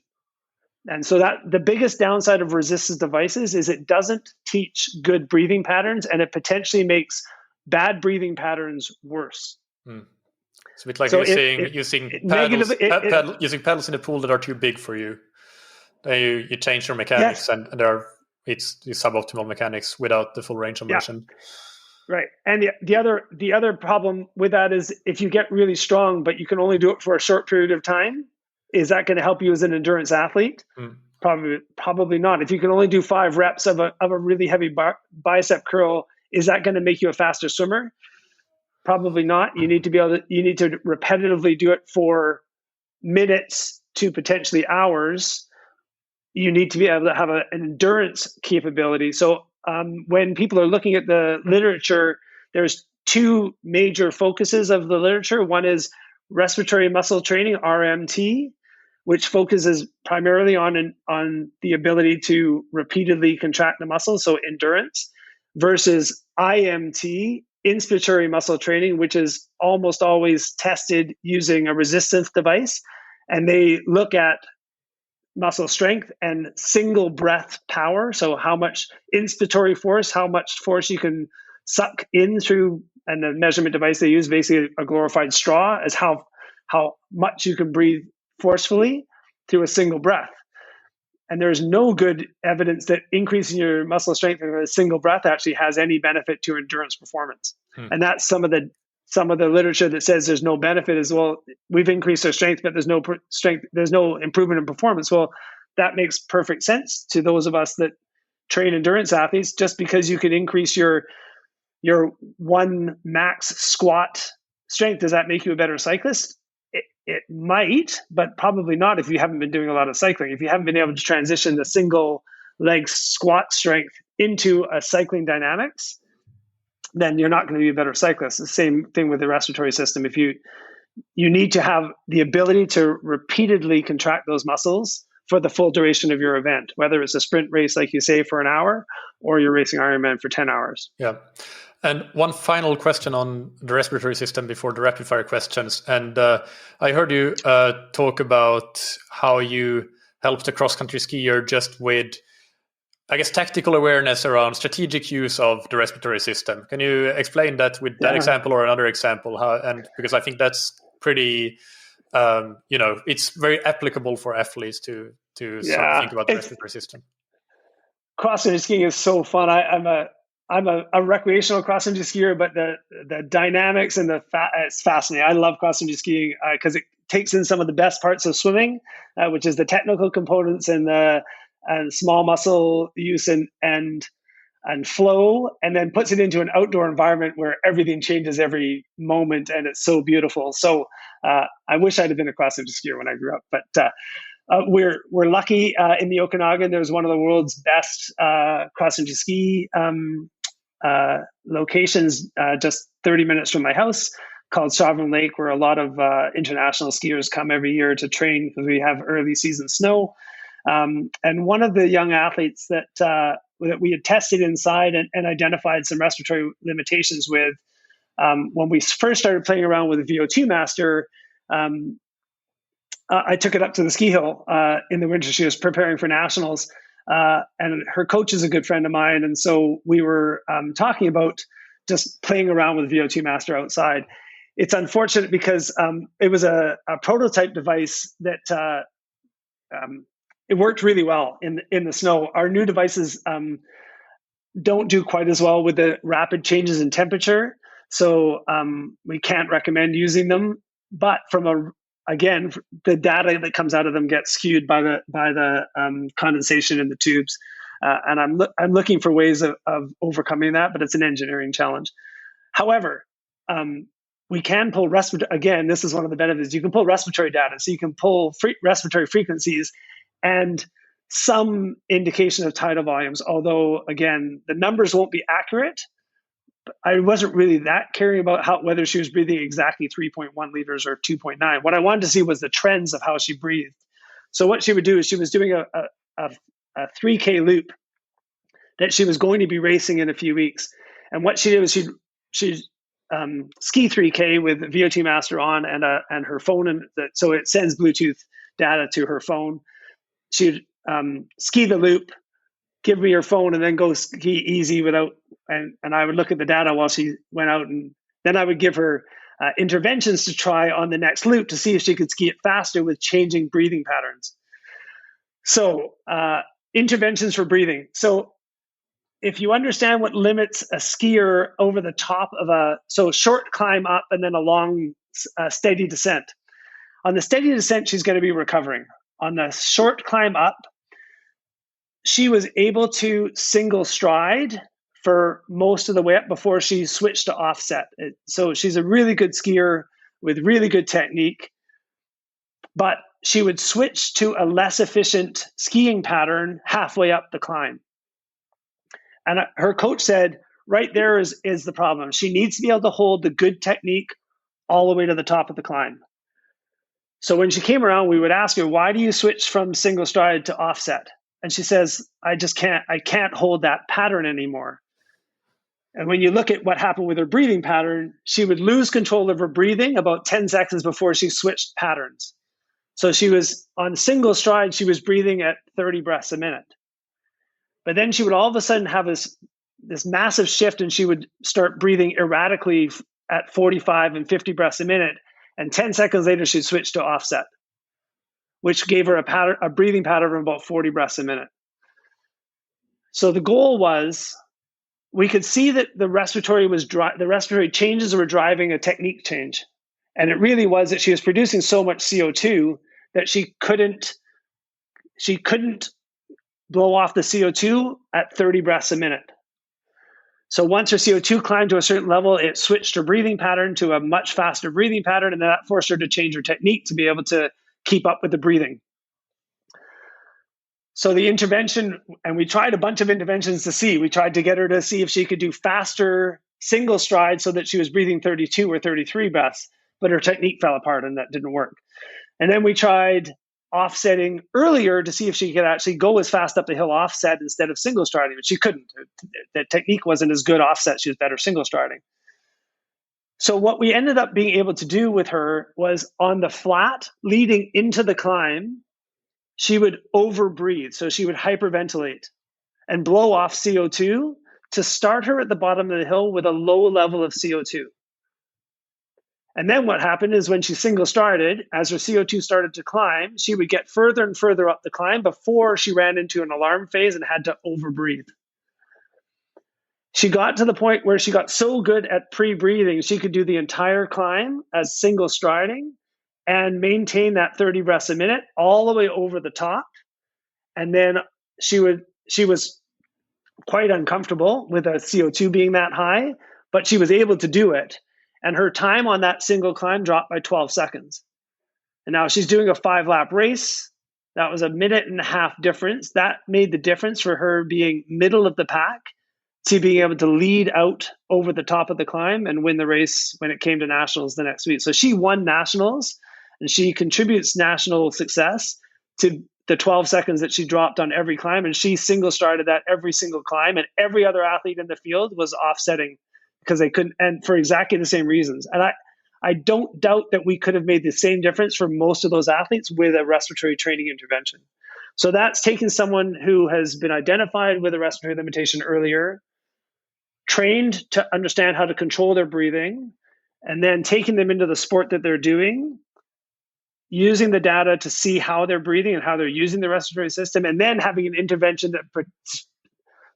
And so that the biggest downside of resistance devices is it doesn't teach good breathing patterns, and it potentially makes bad breathing patterns worse. Mm. It's a bit like using paddles in a pool that are too big for you. Then you change your mechanics, yes. and it's suboptimal mechanics without the full range of motion. Right. And the other problem with that is if you get really strong, but you can only do it for a short period of time, is that going to help you as an endurance athlete? Mm. Probably not. If you can only do 5 reps of a really heavy bicep curl, is that going to make you a faster swimmer? Probably not. You need to repetitively do it for minutes to potentially hours. You need to be able to have an endurance capability. So when people are looking at the literature, there's 2 major focuses of the literature. One is respiratory muscle training, RMT, which focuses primarily on the ability to repeatedly contract the muscle, so endurance, versus IMT, inspiratory muscle training, which is almost always tested using a resistance device. And they look at muscle strength and single breath power. So how much inspiratory force, how much force you can suck in through, and the measurement device they use, basically a glorified straw, is how much you can breathe forcefully through a single breath. And there's no good evidence that increasing your muscle strength with a single breath actually has any benefit to endurance performance. And that's some of the literature that says there's no benefit as well. We've increased our strength, but there's no improvement in performance. Well, that makes perfect sense to those of us that train endurance athletes. Just because you can increase your one max squat strength, does that make you a better cyclist? It might, but probably not if you haven't been doing a lot of cycling. If you haven't been able to transition the single leg squat strength into a cycling dynamics, then you're not going to be a better cyclist. The same thing with the respiratory system. If you need to have the ability to repeatedly contract those muscles for the full duration of your event, whether it's a sprint race, like you say, for an hour, or you're racing Ironman for 10 hours. Yeah. And one final question on the respiratory system before the rapid fire questions. And I heard you talk about how you helped a cross-country skier just with, I guess, tactical awareness around strategic use of the respiratory system. Can you explain that with that example or another example? Because I think that's pretty, it's very applicable for athletes to sort of think about the respiratory system. Cross-country skiing is so fun. I'm a recreational cross-country skier, but the dynamics and it's fascinating. I love cross-country skiing because it takes in some of the best parts of swimming, which is the technical components and small muscle use and flow, and then puts it into an outdoor environment where everything changes every moment, and it's so beautiful. So I wish I'd have been a cross-country skier when I grew up, but we're lucky in the Okanagan. There's one of the world's best cross-country ski locations just 30 minutes from my house, called Sovereign Lake, where a lot of international skiers come every year to train because we have early season snow. And one of the young athletes that we had tested inside and identified some respiratory limitations with, when we first started playing around with the VO2 Master, I took it up to the ski hill in the winter. She was preparing for nationals, and her coach is a good friend of mine. And so we were talking about just playing around with VO2 Master outside. It's unfortunate because it was a prototype device that it worked really well in the snow. Our new devices don't do quite as well with the rapid changes in temperature, so we can't recommend using them. But again, the data that comes out of them gets skewed by the condensation in the tubes, and I'm looking for ways of overcoming that, but it's an engineering challenge. However, we can pull respiratory. Again, this is one of the benefits. You can pull respiratory data, so you can pull respiratory frequencies and some indication of tidal volumes. Although, again, the numbers won't be accurate. I wasn't really that caring about whether she was breathing exactly 3.1 liters or 2.9. What I wanted to see was the trends of how she breathed. So what she would do is she was doing a 3K loop that she was going to be racing in a few weeks. And what she did was she'd ski 3K with VO2 Master on and her phone, so it sends Bluetooth data to her phone. She'd ski the loop, give me her phone, and then go ski easy without. And I would look at the data while she went out, and then I would give her interventions to try on the next loop to see if she could ski it faster with changing breathing patterns. So interventions for breathing. So if you understand what limits a skier over the top of short climb up and then a long steady descent. On the steady descent, she's going to be recovering. On the short climb up, she was able to single stride for most of the way up before she switched to offset. So she's a really good skier with really good technique, but she would switch to a less efficient skiing pattern halfway up the climb. And her coach said, right there is the problem. She needs to be able to hold the good technique all the way to the top of the climb. So when she came around, we would ask her, why do you switch from single stride to offset? And she says, I can't hold that pattern anymore. And when you look at what happened with her breathing pattern, she would lose control of her breathing about 10 seconds before she switched patterns. So she was on single stride, she was breathing at 30 breaths a minute. But then she would all of a sudden have this massive shift, and she would start breathing erratically at 45 and 50 breaths a minute. And 10 seconds later, she'd switch to offset, which gave her a breathing pattern of about 40 breaths a minute. So the goal was, we could see that the respiratory changes were driving a technique change. And it really was that she was producing so much CO2 that she couldn't blow off the CO2 at 30 breaths a minute. So once her CO2 climbed to a certain level, it switched her breathing pattern to a much faster breathing pattern, and that forced her to change her technique to be able to keep up with the breathing. So the intervention, and we tried a bunch of interventions to see. We tried to get her to see if she could do faster single stride so that she was breathing 32 or 33 breaths, but her technique fell apart and that didn't work. And then we tried offsetting earlier to see if she could actually go as fast up the hill offset instead of single striding, but she couldn't. The technique wasn't as good offset. She was better single striding. So what we ended up being able to do with her was, on the flat leading into the climb, she would overbreathe. So she would hyperventilate and blow off CO2 to start her at the bottom of the hill with a low level of CO2. And then what happened is, when she single strided, as her CO2 started to climb, she would get further and further up the climb before she ran into an alarm phase and had to overbreathe. She got to the point where she got so good at pre-breathing, she could do the entire climb as single striding and maintain that 30 breaths a minute all the way over the top. And then she was quite uncomfortable with a CO2 being that high, but she was able to do it. And her time on that single climb dropped by 12 seconds. And now she's doing a 5-lap race. That was a 1.5-minute difference. That made the difference for her being middle of the pack to being able to lead out over the top of the climb and win the race when it came to nationals the next week. So she won nationals, and she contributes national success to the 12 seconds that she dropped on every climb. And she single strided that every single climb, and every other athlete in the field was offsetting because they couldn't, and for exactly the same reasons. And I don't doubt that we could have made the same difference for most of those athletes with a respiratory training intervention. So that's taking someone who has been identified with a respiratory limitation earlier, trained to understand how to control their breathing, and then taking them into the sport that they're doing, using the data to see how they're breathing and how they're using the respiratory system, and then having an intervention that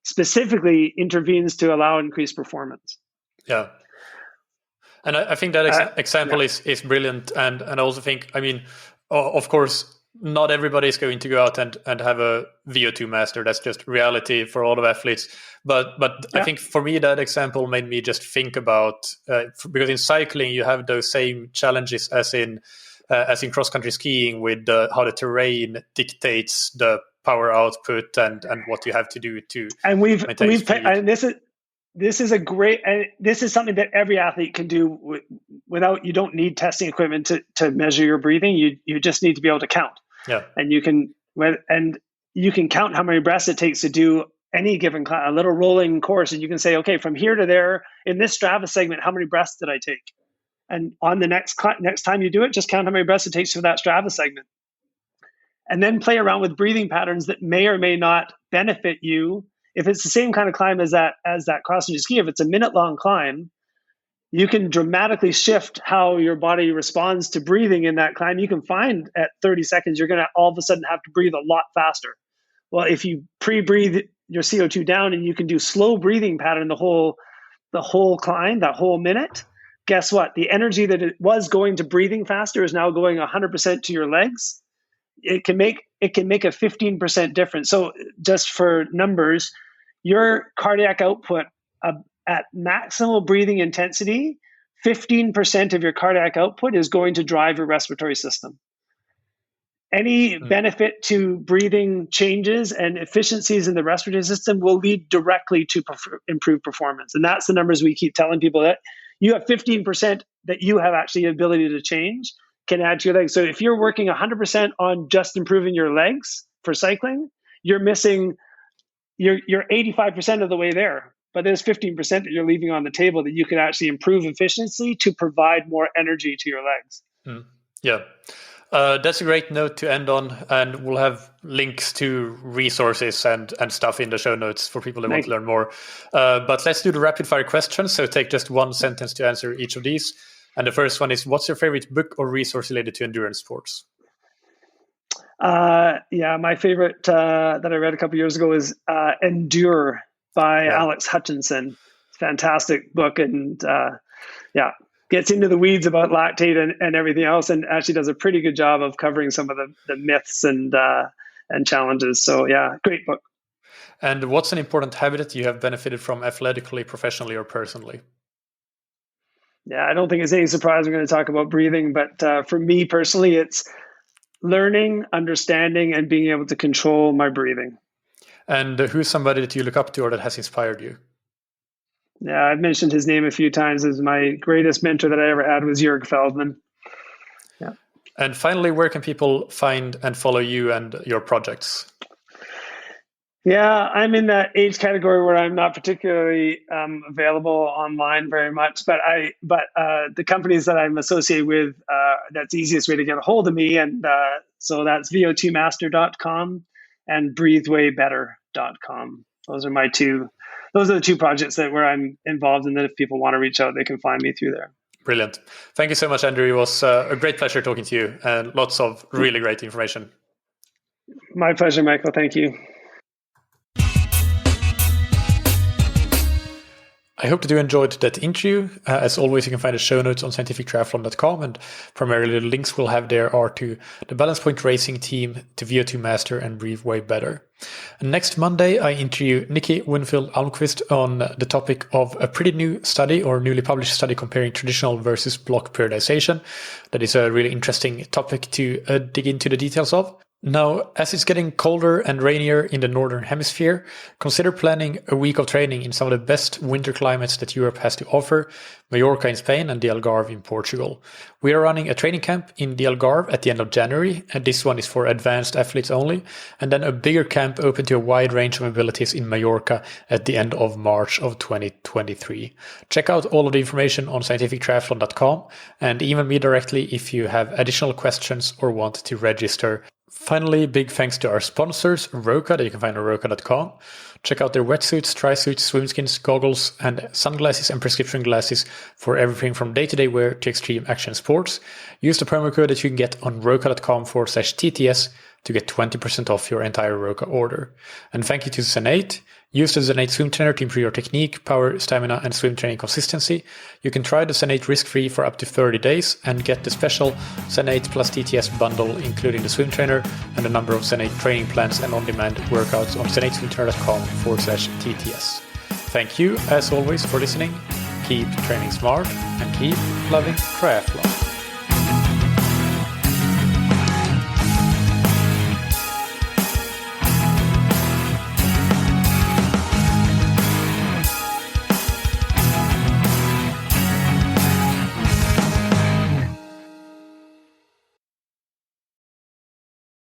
specifically intervenes to allow increased performance. Yeah. And I think that example is brilliant. And I also think, I mean, of course, not everybody is going to go out and have a VO2 master. That's just reality for a lot of athletes. But I think for me, that example made me just think about, because in cycling, you have those same challenges as in cross-country skiing with how the terrain dictates the power output and what you have to do to maintain speed. And this is a great, and this is something that every athlete can do without, you don't need testing equipment to measure your breathing. You just need to be able to count. Yeah. And you can count how many breaths it takes to do any given a little rolling course. And you can say, okay, from here to there in this Strava segment, how many breaths did I take? And on the next time you do it, just count how many breaths it takes for that Strava segment. And then play around with breathing patterns that may or may not benefit you. If it's the same kind of climb as that cross-country ski, if it's a minute-long climb, you can dramatically shift how your body responds to breathing in that climb. You can find at 30 seconds, you're going to all of a sudden have to breathe a lot faster. Well, if you pre-breathe your CO2 down and you can do slow breathing pattern the whole climb, that whole minute, guess what? The energy that it was going to breathing faster is now going 100% to your legs. It can make a 15% difference. So just for numbers, your cardiac output at maximal breathing intensity, 15% of your cardiac output is going to drive your respiratory system. Any benefit to breathing changes and efficiencies in the respiratory system will lead directly to improved performance. And that's the numbers we keep telling people, that you have 15% that you have actually the ability to change, can add to your legs. So if you're working 100% on just improving your legs for cycling, you're missing, you're 85% of the way there. But there's 15% that you're leaving on the table that you can actually improve efficiency to provide more energy to your legs. Yeah. That's a great note to end on, and we'll have links to resources and stuff in the show notes for people that want to learn more. But let's do the rapid fire questions. So take just one sentence to answer each of these. And the first one is, what's your favorite book or resource related to endurance sports? My favorite that I read a couple years ago is Endure by Alex Hutchinson. Fantastic book, and gets into the weeds about lactate and everything else, and actually does a pretty good job of covering some of the myths and challenges. So great book. And what's an important habit that you have benefited from athletically, professionally, or personally? Yeah, I don't think it's any surprise we're going to talk about breathing, but for me personally, it's learning, understanding, and being able to control my breathing. And who's somebody that you look up to or that has inspired you? Yeah, I've mentioned his name a few times. As my greatest mentor that I ever had was Jörg Feldman. Yeah. And finally, where can people find and follow you and your projects? Yeah, I'm in that age category where I'm not particularly available online very much, but the companies that I'm associated with, that's the easiest way to get a hold of me. And so that's VO2Master.com and BreatheWayBetter.com. Those are the two projects where I'm involved in, that if people want to reach out, they can find me through there. Brilliant. Thank you so much, Andrew. It was a great pleasure talking to you, and lots of really great information. My pleasure, Michael. Thank you. I hope that you enjoyed that interview. As always, you can find the show notes on scientifictriathlon.com, and primarily the links we'll have there are to the Balance Point Racing team, to VO2 Master, and BreatheWayBetter. And next Monday, I interview Nikki Winfield Almquist on the topic of a pretty new study, or newly published study, comparing traditional versus block periodization. That is a really interesting topic to dig into the details of. Now, as it's getting colder and rainier in the Northern Hemisphere, consider planning a week of training in some of the best winter climates that Europe has to offer, Mallorca in Spain and the Algarve in Portugal. We are running a training camp in the Algarve at the end of January, and this one is for advanced athletes only, and then a bigger camp open to a wide range of abilities in Mallorca at the end of March of 2023. Check out all of the information on scientifictriathlon.com and email me directly if you have additional questions or want to register Finally, big thanks to our sponsors, Roka, that you can find on roka.com. Check out their wetsuits, tri-suits, swimskins, goggles, and sunglasses and prescription glasses for everything from day-to-day wear to extreme action sports. Use the promo code that you can get on roka.com/TTS to get 20% off your entire Roka order. And thank you to Zen8. Use the Zen8 swim trainer to improve your technique, power, stamina, and swim training consistency. You can try the Zen8 risk-free for up to 30 days and get the special Zen8 plus TTS bundle, including the swim trainer and a number of Zen8 training plans and on-demand workouts on zen8swimtrainer.com/TTS. Thank you, as always, for listening. Keep training smart and keep loving triathlon.